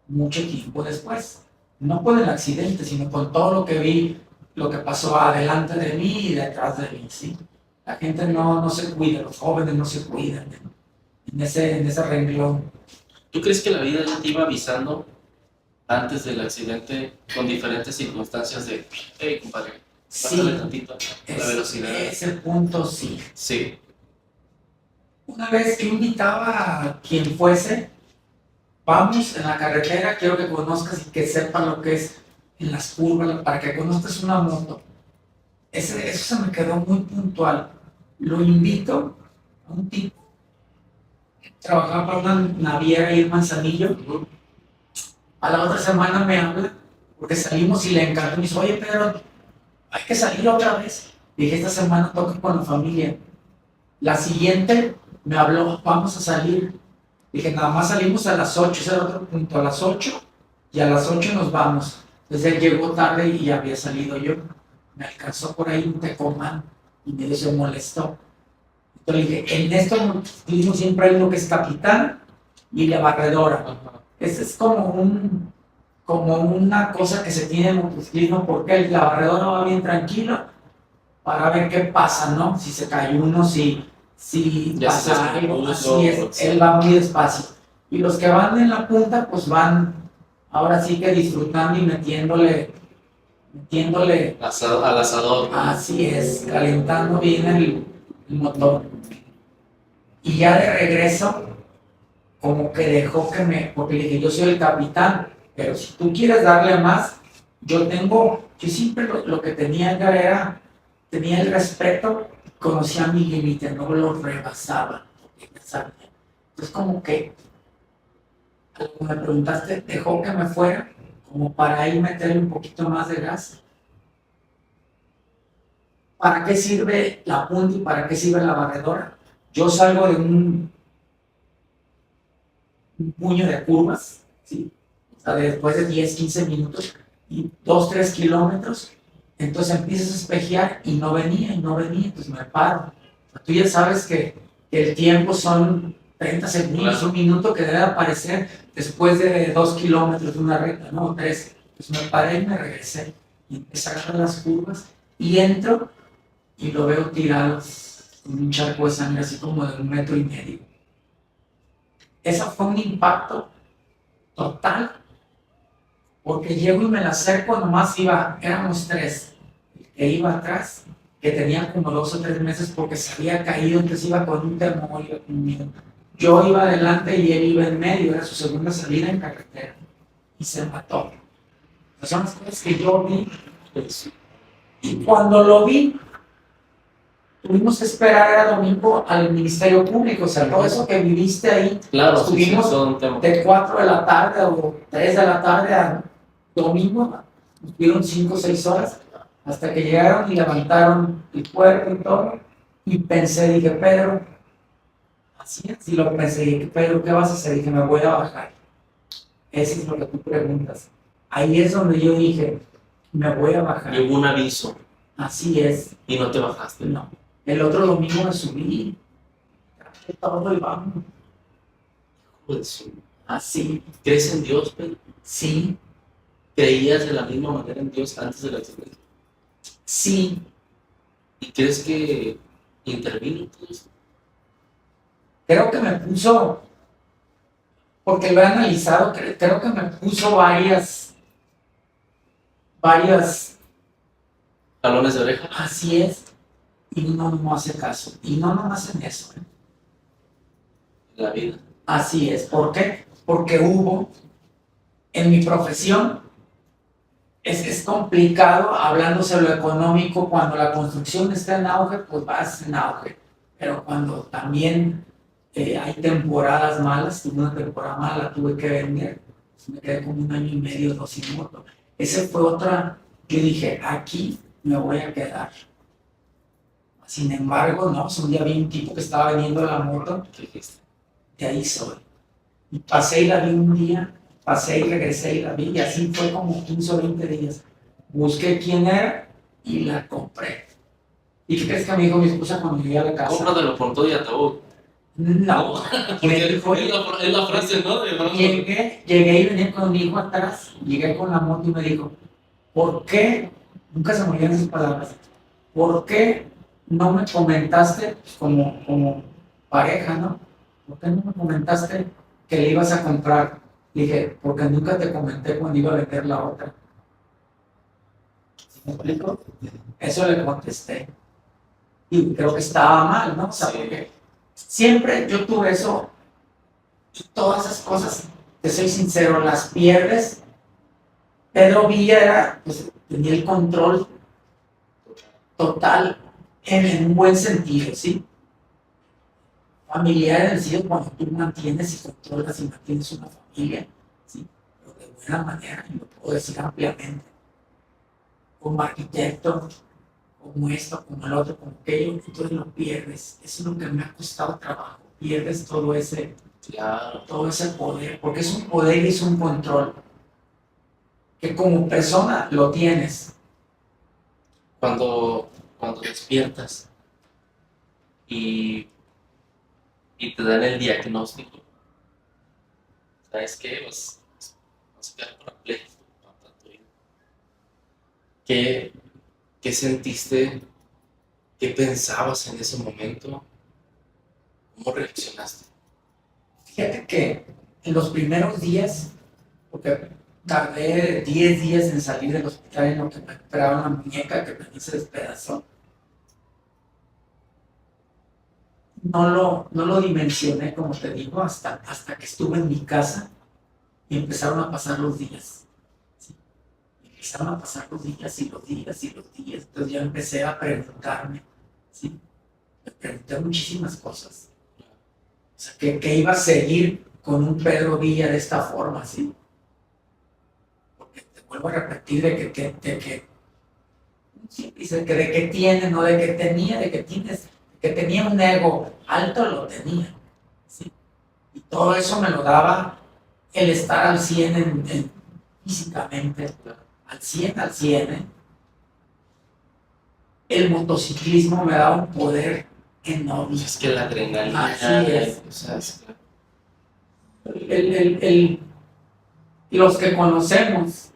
mucho tiempo después. No por el accidente, sino con todo lo que vi, lo que pasó adelante de mí y detrás de mí, ¿sí? La gente no se cuida, los jóvenes no se cuidan en ese renglón. ¿Tú crees que la vida ya te iba avisando antes del accidente con diferentes circunstancias de, hey, compadre, bájale Sí, tantito la velocidad? ese punto sí. Sí. Una vez que invitaba a quien fuese, vamos en la carretera, quiero que conozcas y que sepas lo que es en las curvas, para que conozcas una moto. Eso se me quedó muy puntual. Lo invito a un tipo que trabajaba para una naviera ahí en Manzanillo. A la otra semana me habla, porque salimos y le encantó. Me dice, oye, Pedro, hay que salir otra vez. Dije, esta semana toca con la familia. La siguiente me habló, vamos a salir. Dije, nada más salimos a las 8, ese era otro punto, a las 8, y a las 8 nos vamos. Entonces él llegó tarde y ya había salido yo. Me alcanzó por ahí un Tecomán y medio se molestó. Entonces le dije, en esto motociclismo siempre hay uno que es capitán y la barredora. Ese es como una cosa que se tiene en el motociclismo, porque la barredora va bien tranquila para ver qué pasa, ¿no? Si se cae uno, si Ya se pasa hace algo, confuso, así es, sí. él va muy despacio. Y los que van en la punta, pues van ahora sí que disfrutando y metiéndole, Al asador. así es, calentando bien el motor. Y ya de regreso, como que dejó porque le dije, yo soy el capitán, pero si tú quieres darle más, yo siempre lo que tenía tenía el respeto, conocía mi límite, no lo rebasaba, porque ya sabía. Entonces como que, como me preguntaste, dejó que me fuera, como para ahí meterle un poquito más de gas. ¿Para qué sirve la punta y para qué sirve la barredora? Yo salgo un puño de curvas, ¿sí? O sea, después de 10, 15 minutos y 2, 3 kilómetros, entonces empiezas a espejear y no venía, entonces me paro. O sea, tú ya sabes que el tiempo son 30 segundos, Claro. un minuto que debe aparecer después de 2 kilómetros de una recta, no, 3. Entonces me paré y me regresé y empecé a agarrar las curvas y entro y lo veo tirado con un charco de sangre así como de 1,5 metros. Eso fue un impacto total, porque llego y me la acerco, nomás éramos 3, que iba atrás, que tenía como 2 o 3 meses porque se había caído, entonces iba con un temor, iba con miedo. Yo iba adelante y él iba en medio, era su segunda salida en carretera, y se mató. Esas son las cosas que yo vi, y cuando lo vi, tuvimos que esperar, era domingo, al Ministerio Público, o sea, todo eso que viviste ahí, Claro, sí, estuvimos es todo un tema. de 4 de la tarde o 3 de la tarde a domingo, nos dieron 5 o 6 horas, hasta que llegaron y levantaron el cuerpo y todo, y pensé, dije, Pedro, así lo pensé, dije, Pedro, ¿qué vas a hacer? Dije, me voy a bajar. Eso es lo que tú preguntas. Ahí es donde yo dije, me voy a bajar. Llegó un aviso Así es. y no te bajaste. No. El otro domingo me subí, traje todo y vamos. Pues, Así, ¿crees en Dios, Pedro? sí, ¿Creías de la misma manera en Dios antes del accidente? sí. ¿Y crees que intervino en todo eso? Creo que me puso, porque lo he analizado, creo que me puso varias, ¿Talones de oreja? así es, y uno no hace caso. Y no nomás en eso, ¿eh? En la vida. Así es. ¿Por qué? Porque hubo, en mi profesión, es complicado hablándose lo económico, cuando la construcción está en auge, pues vas en auge. Pero cuando también hay temporadas malas, tuve una temporada mala, la tuve que vender, me quedé como 1 año y medio, 2 sin moto. Esa fue otra que dije, aquí me voy a quedar. Sin embargo, no, un día vi un tipo que estaba vendiendo la moto, ¿Qué dijiste? de ahí soy. Y pasé y la vi un día, pasé y regresé y la vi, y así fue como 15 o 20 días. Busqué quién era y la compré. ¿Y qué crees que me dijo mi esposa cuando llegué a la casa? Cómpratelo con todo y ataúd. No, Porque me dijo, es la frase, ¿no? llegué y venía con mi hijo atrás, llegué con la moto y me dijo, ¿por qué? Nunca se me olvidan esas palabras. ¿Por qué no me comentaste como pareja, ¿no? ¿Por qué no me comentaste que le ibas a comprar? Dije, porque nunca te comenté cuando iba a vender la otra. ¿Sí me explico? Eso le contesté. Y creo que estaba mal, ¿no? O sea, Sí. porque siempre yo tuve eso, todas esas cosas, te soy sincero, las pierdes. Pedro Villa pues, tenía el control total en un buen sentido, ¿sí? Familiar en el sentido cuando tú mantienes y controlas y mantienes una familia, ¿sí? Pero de buena manera, y lo puedo decir ampliamente, como arquitecto, como esto, como el otro, como aquello, entonces lo pierdes. Eso es lo que me ha costado trabajo, pierdes todo ese poder, porque es un poder y es un control, que como persona lo tienes. Cuando despiertas y te dan el diagnóstico, ¿sabes qué? Vas a quedar parapléjico para toda tu vida. ¿Qué sentiste? ¿Qué pensabas en ese momento? ¿Cómo reaccionaste? Fíjate que en los primeros días, porque tardé 10 días en salir del hospital en lo que me recuperaron la muñeca, que también se despedazó. No lo dimensioné, como te digo, hasta que estuve en mi casa y empezaron a pasar los días. ¿Sí? Empezaron a pasar los días y los días y los días. Entonces ya empecé a preguntarme, ¿sí? Me pregunté muchísimas cosas. O sea, ¿qué iba a seguir con un Pedro Villa de esta forma, ¿sí? Porque te vuelvo a repetir de que tiene, no de que tenía, de que tienes, que tenía un ego alto, lo tenía, ¿sí? Y todo eso me lo daba el estar al 100 físicamente, al 100, ¿eh? El motociclismo me daba un poder enorme. Es que la adrenalina. Así es. O sea, Los que conocemos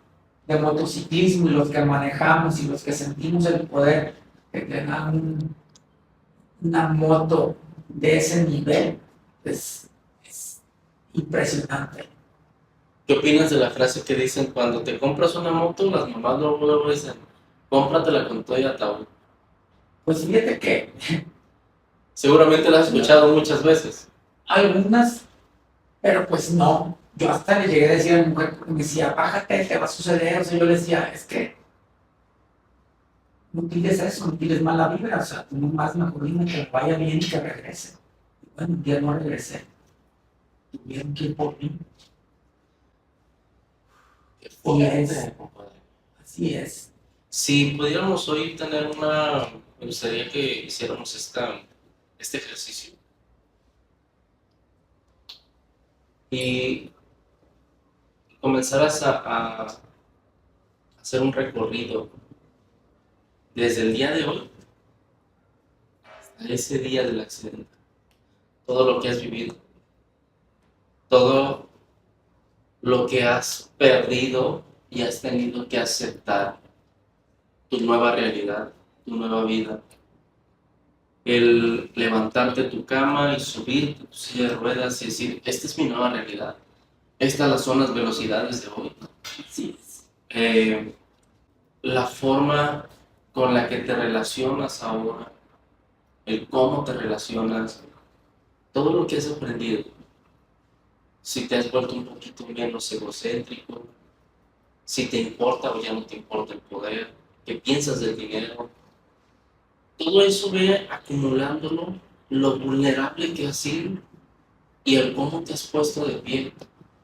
de motociclismo y los que manejamos y los que sentimos el poder que te da una moto de ese nivel, es impresionante. ¿Qué opinas de la frase que dicen cuando te compras una moto, las mamás luego dicen, cómpratela con todo y ataúd? Pues fíjate que Seguramente la has escuchado muchas veces. algunas, pero pues no. Yo hasta le llegué a decir a mi mujer, porque me decía, bájate, te va a suceder. O sea, yo le decía, es que no tires eso, no tires mala vibra. O sea, tú nomás mejor dime que vaya bien y que regrese. Y bueno, un día no regresé. Tuvieron que ir por mí. Qué fuerte, es. compadre. Así es. Si pudiéramos hoy tener me gustaría que hiciéramos este ejercicio. Y comenzaras a hacer un recorrido desde el día de hoy hasta ese día del accidente. Todo lo que has vivido, todo lo que has perdido y has tenido que aceptar, tu nueva realidad, tu nueva vida. El levantarte de tu cama y subirte a tu silla de ruedas y decir, esta es mi nueva realidad. Estas son las velocidades de hoy. Así es. La forma con la que te relacionas ahora, el cómo te relacionas, todo lo que has aprendido. Si te has vuelto un poquito menos egocéntrico, si te importa o ya no te importa el poder, qué piensas del dinero. Todo eso ve acumulándolo, lo vulnerable que has sido y el cómo te has puesto de pie.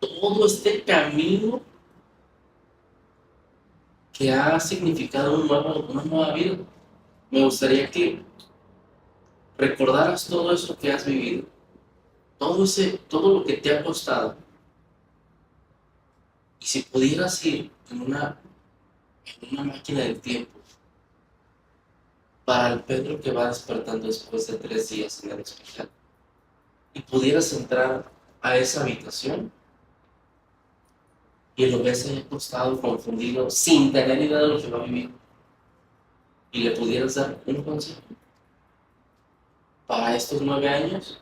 Todo este camino que ha significado una nueva vida. Me gustaría que recordaras todo eso que has vivido, todo lo que te ha costado. Y si pudieras ir en una máquina del tiempo para el Pedro que va despertando después de 3 días en el hospital, y pudieras entrar a esa habitación y lo ves ahí acostado, confundido, sin tener idea de lo que va a vivir, y le pudieras dar un consejo para estos 9 años,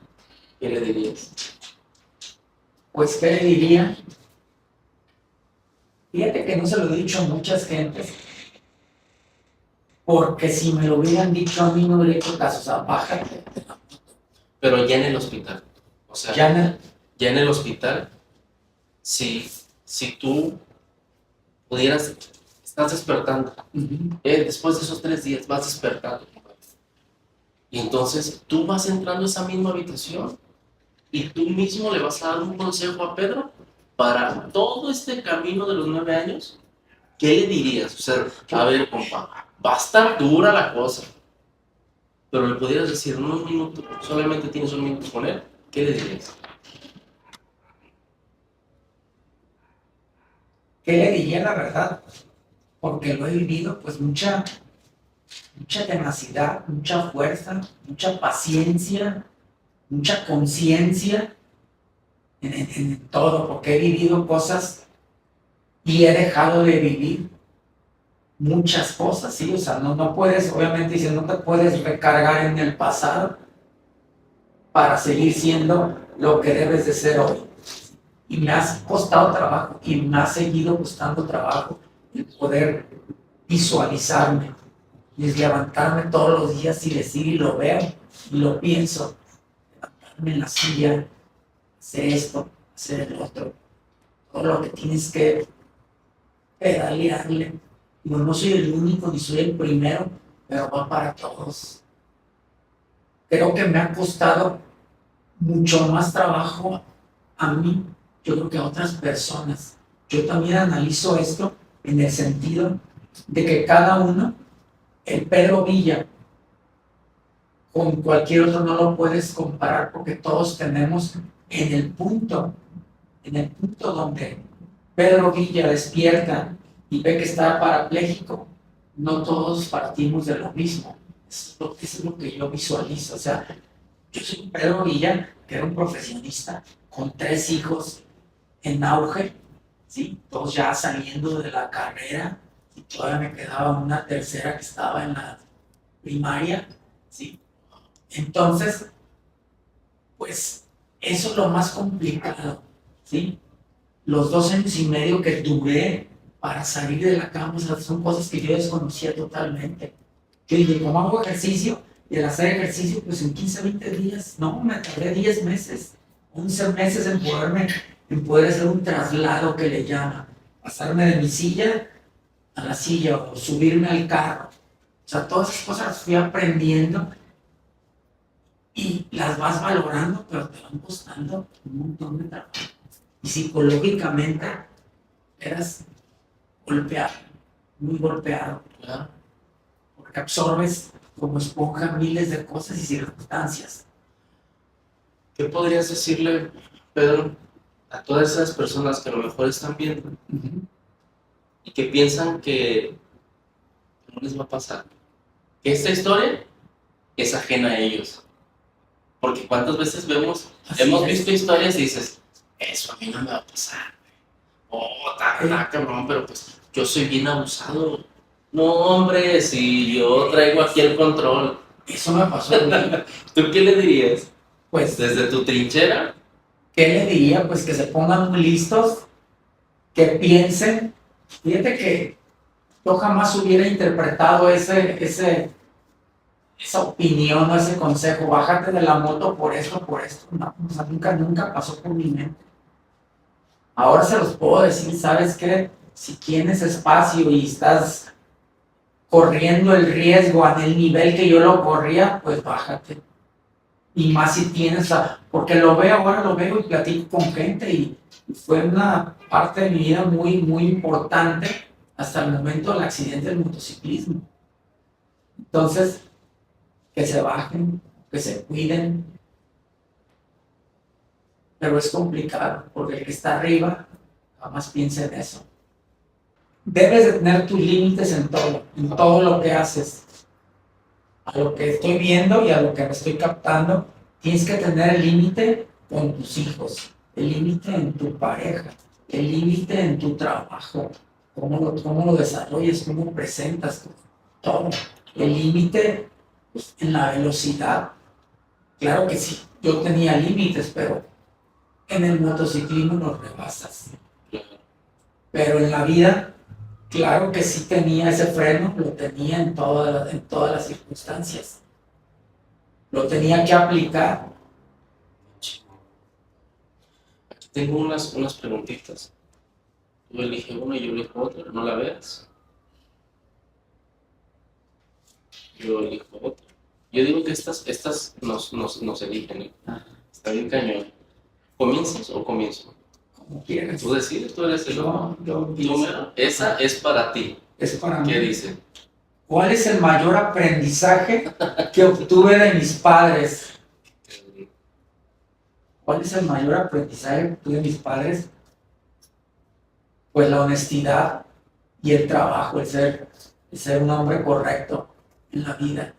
¿qué le dirías? Pues, ¿qué le diría? Fíjate que no se lo he dicho a muchas gentes, porque si me lo hubieran dicho a mí no hubiera hecho caso. O sea, bájate. Pero ya en el hospital, o sea, Ya ya en el hospital, si tú pudieras, estás despertando, después de esos 3 días vas despertando, y entonces tú vas entrando a esa misma habitación y tú mismo le vas a dar un consejo a Pedro para todo este camino de los 9 años. ¿Qué le dirías? O sea, a ver, compa, va a estar dura la cosa, pero le pudieras decir en unos minutos, solamente tienes un minuto con él, ¿qué le dirías? ¿Qué le diría la verdad? Porque lo he vivido, pues mucha tenacidad, mucha fuerza, mucha paciencia, mucha conciencia en todo, porque he vivido cosas y he dejado de vivir muchas cosas, ¿sí? O sea, no puedes, obviamente, dice, no te puedes recargar en el pasado para seguir siendo lo que debes de ser hoy. Y me ha costado trabajo y me ha seguido costando trabajo el poder visualizarme y es levantarme todos los días y decir, y lo veo y lo pienso, levantarme en la silla, hacer esto, hacer el otro, todo lo que tienes que pedalearle. Digo, no soy el único ni soy el primero, pero va para todos. Creo que me ha costado mucho más trabajo a mí, yo creo que a otras personas. Yo también analizo esto en el sentido de que cada uno, el Pedro Villa, con cualquier otro no lo puedes comparar porque todos tenemos en el punto donde Pedro Villa despierta y ve que está parapléjico, no todos partimos de lo mismo. Eso es lo que yo visualizo. O sea, yo soy un Pedro Villa, que era un profesionista, con 3 hijos en auge, ¿sí? Todos ya saliendo de la carrera, y todavía me quedaba una tercera que estaba en la primaria, ¿sí? Entonces, pues, eso es lo más complicado, ¿sí? Los 2 años y medio que duré para salir de la cama, o sea, son cosas que yo desconocía totalmente. Yo dije, ¿cómo hago ejercicio? Y al hacer ejercicio, pues en 15, 20 días, no, me tardé 10 meses, 11 meses en poder hacer un traslado que le llama, pasarme de mi silla a la silla o subirme al carro. O sea, todas esas cosas las fui aprendiendo y las vas valorando, pero te van costando un montón de trabajo. Y psicológicamente eras golpeado, muy golpeado, Claro. porque absorbes como esponja miles de cosas y circunstancias. ¿Qué podrías decirle, Pedro, a todas esas personas que a lo mejor están viendo y que piensan que no les va a pasar? Que esta historia es ajena a ellos. Porque cuántas veces hemos visto historias y dices, eso a mí no me va a pasar. Oh, está cabrón, pero pues yo soy bien abusado. No, hombre, si yo traigo aquí el control. Eso me pasó a mí. ¿Tú qué le dirías? Pues, Desde tu trinchera, ¿qué le diría? Pues que se pongan muy listos, que piensen. Fíjate que yo jamás hubiera interpretado esa opinión o ese consejo, bájate de la moto por esto, por esto. No, o sea, nunca pasó por mi mente. Ahora se los puedo decir, ¿sabes qué? Si tienes espacio y estás corriendo el riesgo en el nivel que yo lo corría, pues bájate. Y más si tienes, porque ahora lo veo y platico con gente y fue una parte de mi vida muy, muy importante hasta el momento del accidente del motociclismo. Entonces, que se bajen, que se cuiden, pero es complicado, porque el que está arriba jamás piensa en eso. Debes de tener tus límites en todo lo que haces. A lo que estoy viendo y a lo que me estoy captando, tienes que tener el límite con tus hijos, el límite en tu pareja, el límite en tu trabajo, cómo lo desarrollas, cómo presentas todo, el límite en la velocidad. Claro que sí, yo tenía límites, pero en el motociclismo los rebasas. Pero en la vida, claro que sí tenía ese freno, lo tenía en todas las circunstancias. Lo tenía que aplicar. aquí tengo unas preguntitas. Tú eliges una y yo elijo otra, no la veas. Yo elijo otra. Yo digo que estas nos eligen, ¿eh? Está bien cañón. ¿Comienzas o comienzo? Como quieras. Tú decides, tú eres el Yo número. Esa es para ti. es para mí. ¿Qué dice? ¿Cuál es el mayor aprendizaje que obtuve de mis padres? ¿Cuál es el mayor aprendizaje que obtuve de mis padres? Pues la honestidad y el trabajo, el ser un hombre correcto en la vida.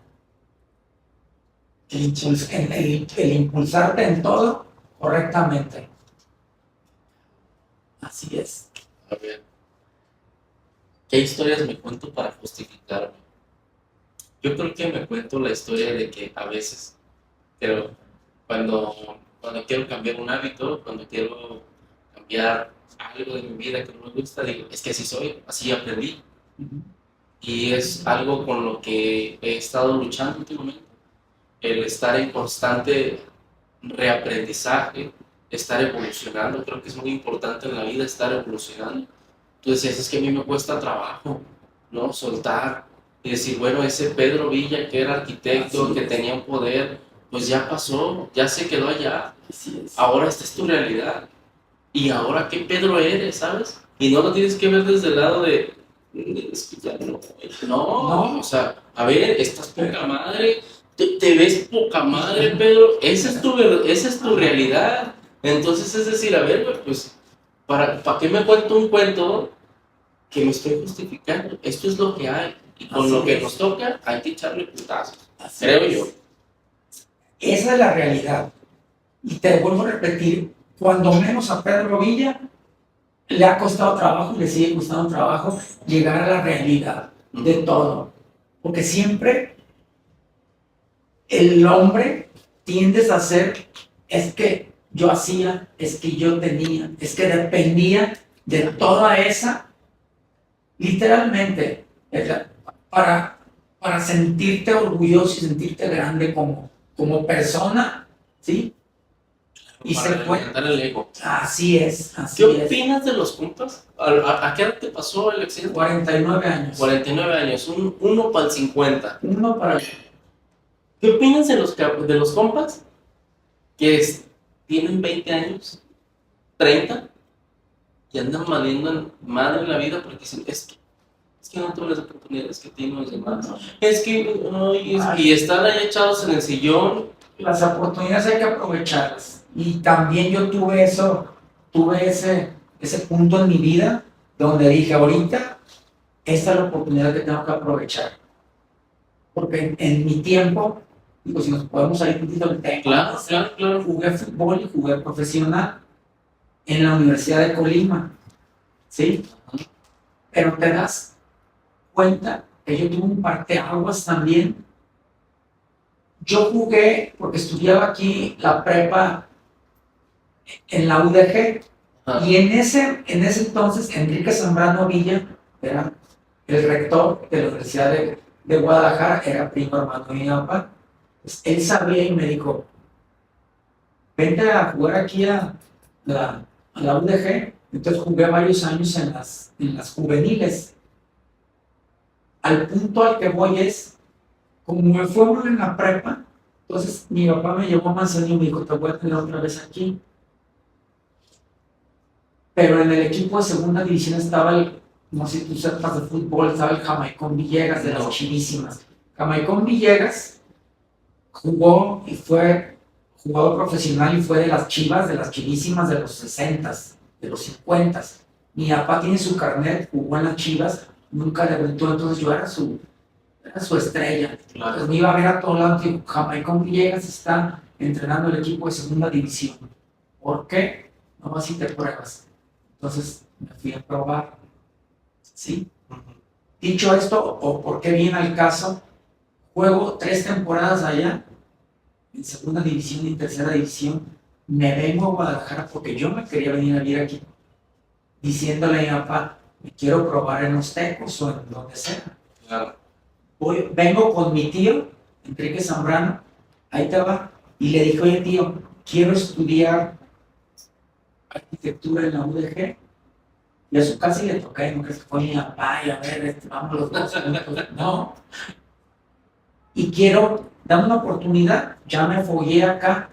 El impulsarte en todo correctamente. Así es. A ver. ¿Qué historias me cuento para justificarme? Yo creo que me cuento la historia de que a veces, pero cuando quiero cambiar un hábito, cuando quiero cambiar algo de mi vida que no me gusta, digo, es que así soy, así aprendí. Y es algo con lo que he estado luchando últimamente. El estar en constante reaprendizaje, estar evolucionando, creo que es muy importante en la vida estar evolucionando. Tú decías, es que a mí me cuesta trabajo, ¿no? Soltar y decir, bueno, ese Pedro Villa que era arquitecto, que tenía un poder, pues ya pasó, ya se quedó allá. Así es. Ahora esta es tu realidad. ¿Y ahora qué Pedro eres, sabes? Y no lo tienes que ver desde el lado de es que ya no, o sea, a ver, estás poca madre, te ves poca madre, Pedro, esa es tu realidad. Entonces es decir, a ver, güey, pues, ¿para qué me cuento un cuento que me estoy justificando? Esto es lo que hay. Y con Así lo que es. nos toca, hay que echarle putazos. Así Creo es. yo. Esa es la realidad. Y te vuelvo a repetir, cuando menos a Pedro Villa le ha costado trabajo y le sigue costando trabajo llegar a la realidad de todo. Porque siempre el hombre tiende a hacer, es que yo hacía, es que yo tenía, es que dependía de toda esa, literalmente, para, para sentirte orgulloso y sentirte grande como persona, ¿sí? Y Para se puede. alimentar el ego. Así es, ¿Qué así es. opinas de los puntos? ¿A qué edad te pasó el accidente? 49 años. 49 años, uno para el 50. Uno para ¿Qué opinas de los compas que tienen 20 años, 30 y andan valiendo madre en la vida porque dicen, es que no tuve las oportunidades que tienen los demás? Es que, y están ahí echados en el sillón. las oportunidades hay que aprovecharlas. Y también yo tuve ese punto en mi vida donde dije, ahorita, esta es la oportunidad que tengo que aprovechar. Porque en mi tiempo, digo, si nos podemos salir un poquito del tema, Claro. jugué fútbol y jugué profesional en la Universidad de Colima, ¿sí? Pero te das cuenta que yo tuve un parteaguas también. Yo jugué, porque estudiaba aquí la prepa en la UDG, y en ese entonces Enrique Zambrano Villa era el rector de la Universidad de Guadalajara, era primo hermano de mi papá. Pues él sabía y me dijo, vente a jugar aquí a la UDG. Entonces jugué varios años en las juveniles. Al punto al que voy es, como me fue mal en la prepa, entonces mi papá me llevó a Manzanillo y me dijo, te voy a tener otra vez aquí. Pero en el equipo de segunda división estaba no sé si tú sepas de fútbol, estaba el Jamaicón Villegas de las Chivísimas. Jamaicón Villegas jugó y fue jugador profesional y fue de las Chivas, de las Chivísimas de los 60s, de los 50s. Mi papá tiene su carnet, jugó en las Chivas, nunca debutó, entonces yo era su estrella. Entonces me iba a ver a todos lados, digo, Jamaicón Villegas está entrenando el equipo de segunda división. ¿Por qué? No vas y te pruebas. Entonces me fui a probar, ¿sí? Dicho esto, o por qué viene al caso, juego 3 temporadas allá, en segunda división y en tercera división, me vengo a Guadalajara porque yo me quería venir a vivir aquí, diciéndole a mi papá, me quiero probar en los Tecos o en donde sea. Claro. Vengo con mi tío, Enrique Zambrano, ahí te va, y le dije, oye tío, quiero estudiar arquitectura en la UDG, y a su casa le toqué, no crees que fue mi papá, y a ver, vamos los dos juntos, no. Y quiero, dame una oportunidad, ya me fogué acá,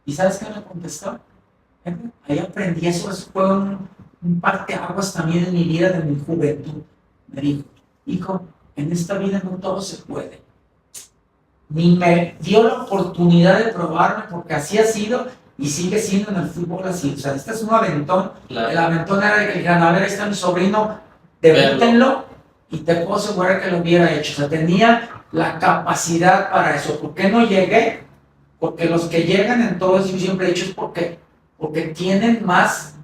y ¿sabes qué me contestó? Ahí aprendí eso fue un parteaguas también en mi vida, de mi juventud. Me dijo, hijo, en esta vida no todo se puede. Ni me dio la oportunidad de probarme, porque así ha sido y sigue siendo en el fútbol así. O sea, este es un aventón. Claro. El aventón era de que dijeran, a ver, ahí está mi sobrino, debútenlo, y te puedo asegurar que lo hubiera hecho. O sea, tenía la capacidad para eso. ¿Por qué no llegué? Porque los que llegan en todo eso, yo siempre he dicho, es porque tienen más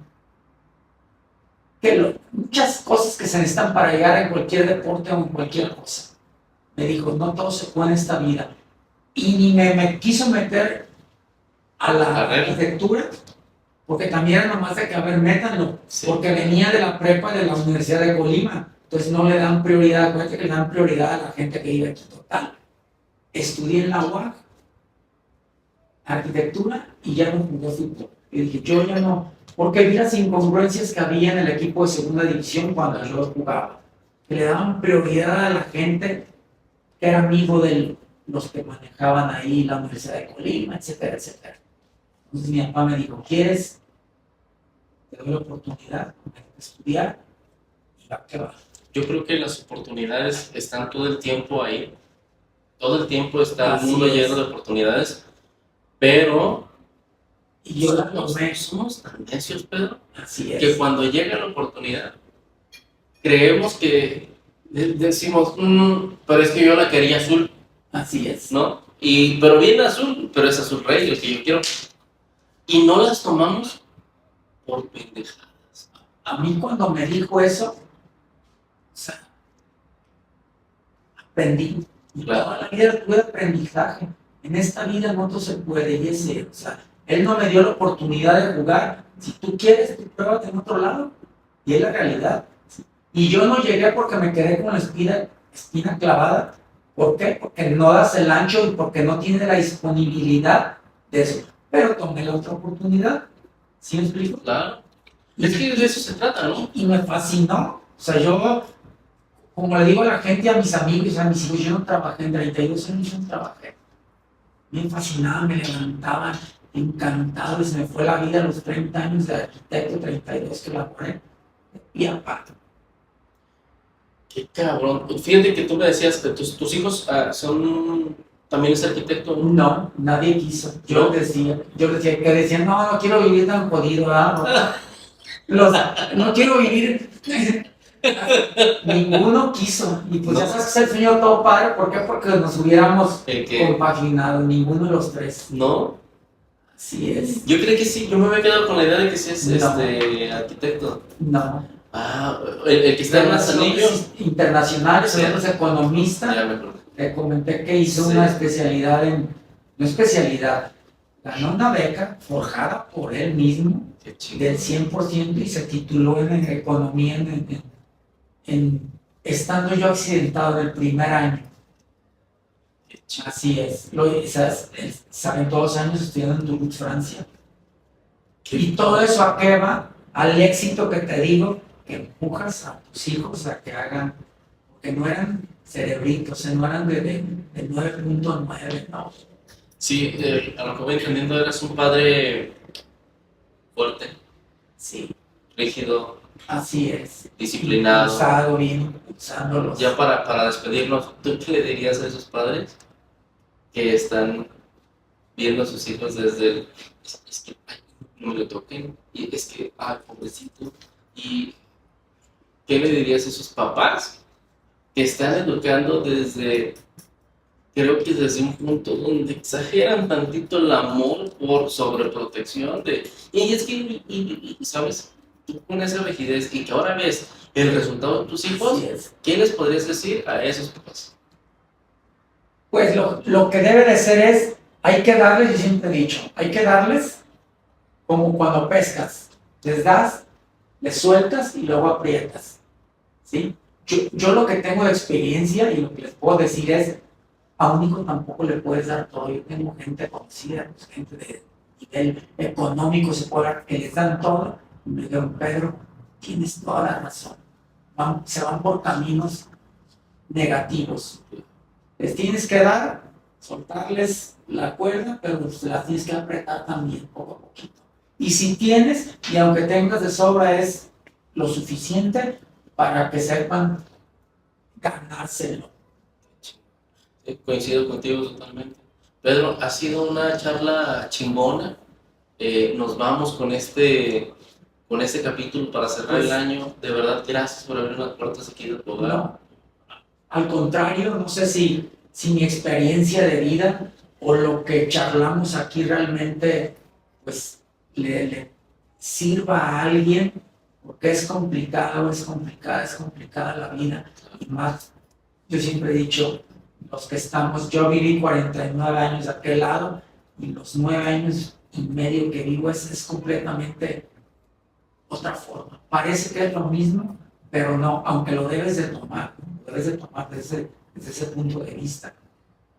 que muchas cosas que se necesitan para llegar en cualquier deporte o en cualquier cosa. Me dijo, no todo se puede en esta vida. Y ni me quiso meter a la arquitectura, porque también era nomás de que, a ver, métanlo, Sí. porque venía de la prepa de la Universidad de Colima, entonces no le dan prioridad, acuérdate que le dan prioridad a la gente que vive aquí total. Estudié en la UAC, arquitectura, y ya no jugué fútbol. Y dije, yo ya no, porque vi las incongruencias que había en el equipo de segunda división cuando yo jugaba, que le daban prioridad a la gente que era amigo de los que manejaban ahí la Universidad de Colima, etcétera, etcétera. Entonces mi papá me dijo, ¿quieres? Te doy la oportunidad de estudiar y va que va. Yo creo que las oportunidades están todo el tiempo ahí. Todo el tiempo está el Así mundo es. lleno de oportunidades. Pero Y yo la tomé. Somos tan necios, Pedro, Así que es. cuando llega la oportunidad, creemos que decimos, pero es que yo la quería azul, Así es. ¿no? Pero viene azul, pero es azul rey, el que yo quiero. Y no las tomamos por pendejadas. A mí cuando me dijo eso, o sea, aprendí. Y Claro. toda la vida tuve aprendizaje. En esta vida no todo se puede. Y ese, o sea, él no me dio la oportunidad de jugar. Si tú quieres, tú pruébate en otro lado. Y es la realidad. Y yo no llegué porque me quedé con la espina clavada. ¿Por qué? Porque no das el ancho y porque no tienes la disponibilidad de eso. Pero tomé la otra oportunidad. ¿Sí me explico? Claro. Es que de eso se trata, ¿no? Y me fascinó. O sea, yo, como le digo a la gente, a mis amigos, a mis hijos, yo no trabajé en 32 años, yo no trabajé. Me fascinaba, me levantaba encantado y se me fue la vida a los 30 años de arquitecto, 32 que laboré. Y aparte. Qué cabrón. Fíjate que tú me decías que tus hijos son también es arquitecto, ¿no? No, nadie quiso. Yo decía que decían, no quiero vivir tan jodido, ¿verdad? No quiero vivir. Ninguno quiso. Y pues No. ya sabes que es el sueño de todo padre. ¿Por qué? Porque nos hubiéramos El que compaginado. Ninguno de los tres. no. Así es. Yo creo que sí, yo me había quedado con la idea de que sí es No. arquitecto. No. El que está en Manzanillo. Relaciones internacionales, Sí. él es economista. Ya me acordé. Te comenté que hizo Sí. una especialidad no especialidad, ganó una beca forjada por él mismo Qué chingón. del 100% y se tituló en economía estando yo accidentado el primer año. Qué chingón. Así es. Saben todos los años estudiando en Toulouse, Francia. Y todo eso a qué va, al éxito que te digo, que empujas a tus hijos a que hagan, porque no eran cerebritos, no eran de 9.9, no. Sí, a lo que voy entendiendo, eras un padre fuerte, Sí, rígido, así es. disciplinado. Impulsado, bien impulsándolos. Ya para despedirnos, ¿tú qué le dirías a esos padres que están viendo a sus hijos desde el... Es que ay, no me lo toquen, y es que, ay, pobrecito, y ¿qué le dirías a esos papás que están educando creo que desde un punto donde exageran tantito el amor por sobreprotección y es que, ¿sabes? Tú con esa rigidez y que ahora ves el resultado de tus hijos, Así es. ¿qué les podrías decir a esos papás? Pues lo que debe de ser es, hay que darles, yo siempre he dicho, hay que darles como cuando pescas, les das, les sueltas y luego aprietas, ¿sí? Yo lo que tengo de experiencia y lo que les puedo decir es, a un hijo tampoco le puedes dar todo. Yo tengo gente conocida, pues, gente de nivel económico, se puede dar, que les dan todo, y me dijeron, Pedro, tienes toda la razón, se van por caminos negativos. Les tienes que dar, soltarles la cuerda, pero se las tienes que apretar también poco a poquito. Y si tienes, y aunque tengas de sobra, es lo suficiente para que sepan ganárselo. Coincido contigo totalmente. Pedro, ha sido una charla chingona. Nos vamos con este capítulo para cerrar Pues, el año. De verdad, gracias por abrir las puertas aquí de tu hogar. No, al contrario, no sé si mi experiencia de vida o lo que charlamos aquí realmente pues le sirva a alguien, porque es complicada la vida. Y más, yo siempre he dicho, los que estamos, yo viví 49 años de aquel lado y los 9 años y medio que vivo es completamente otra forma. Parece que es lo mismo, pero no, aunque lo debes de tomar desde ese punto de vista.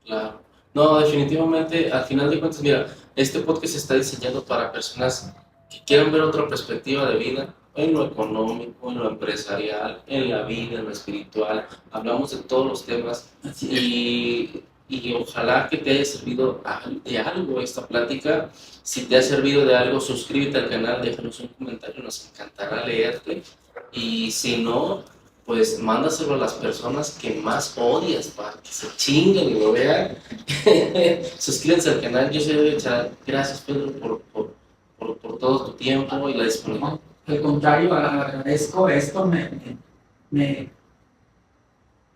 Claro. No, definitivamente, al final de cuentas, mira, este podcast está diseñado para personas que quieran ver otra perspectiva de vida, en lo económico, en lo empresarial, en la vida, en lo espiritual. Hablamos de todos los temas y ojalá que te haya servido de algo esta plática. Si te ha servido de algo, suscríbete al canal, déjanos un comentario, nos encantará leerte. Y si no, pues mándaselo a las personas que más odias para que se chinguen y lo vean. Suscríbanse al canal, yo soy David Charal. Gracias, Pedro, por todo tu tiempo y la disponibilidad. Al contrario, agradezco esto,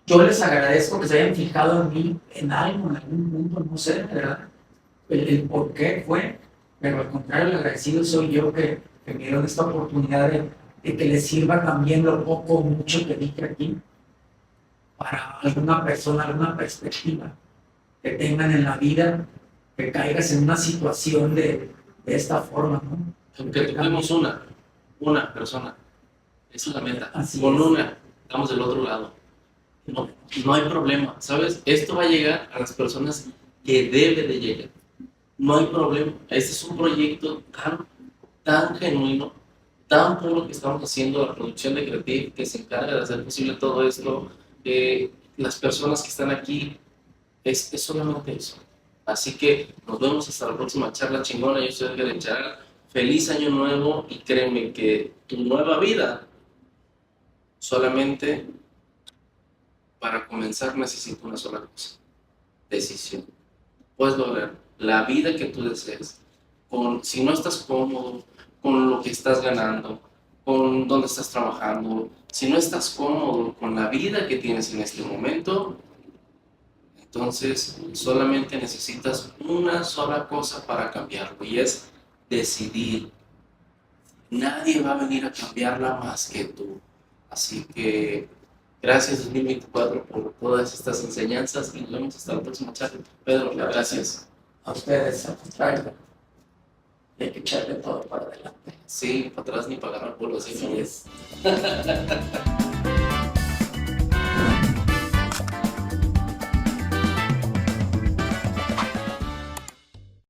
yo les agradezco que se hayan fijado en mí, en algo, en algún punto, no sé, ¿verdad? El por qué fue, pero al contrario, el agradecido soy yo que me dieron esta oportunidad de que les sirva también lo poco o mucho que dije aquí para alguna persona, alguna perspectiva que tengan en la vida, que caigas en una situación de esta forma, ¿no? Aunque toquemos una persona, esa es la meta. Así Con es. una, estamos del otro lado. No hay problema, ¿sabes? Esto va a llegar a las personas que debe de llegar. No hay problema. Este es un proyecto tan genuino, tan puro que estamos haciendo, la producción de Creative, que se encarga de hacer posible todo esto. Las personas que están aquí, es solamente eso. Así que nos vemos hasta la próxima charla chingona. Yo soy Edgar Charal. Feliz año nuevo y créeme que tu nueva vida solamente para comenzar necesito una sola cosa: decisión. Puedes lograr la vida que tú desees. Si no estás cómodo con lo que estás ganando, con dónde estás trabajando, si no estás cómodo con la vida que tienes en este momento, entonces solamente necesitas una sola cosa para cambiarlo, y es decidir. Nadie va a venir a cambiarla más que tú. Así que gracias 2024 por todas estas enseñanzas y nos vemos hasta la próxima charla. Pedro, gracias. A ustedes, al contrario, hay que echarle todo para adelante. Sí, para atrás ni para agarrar polvo, así Así no. es.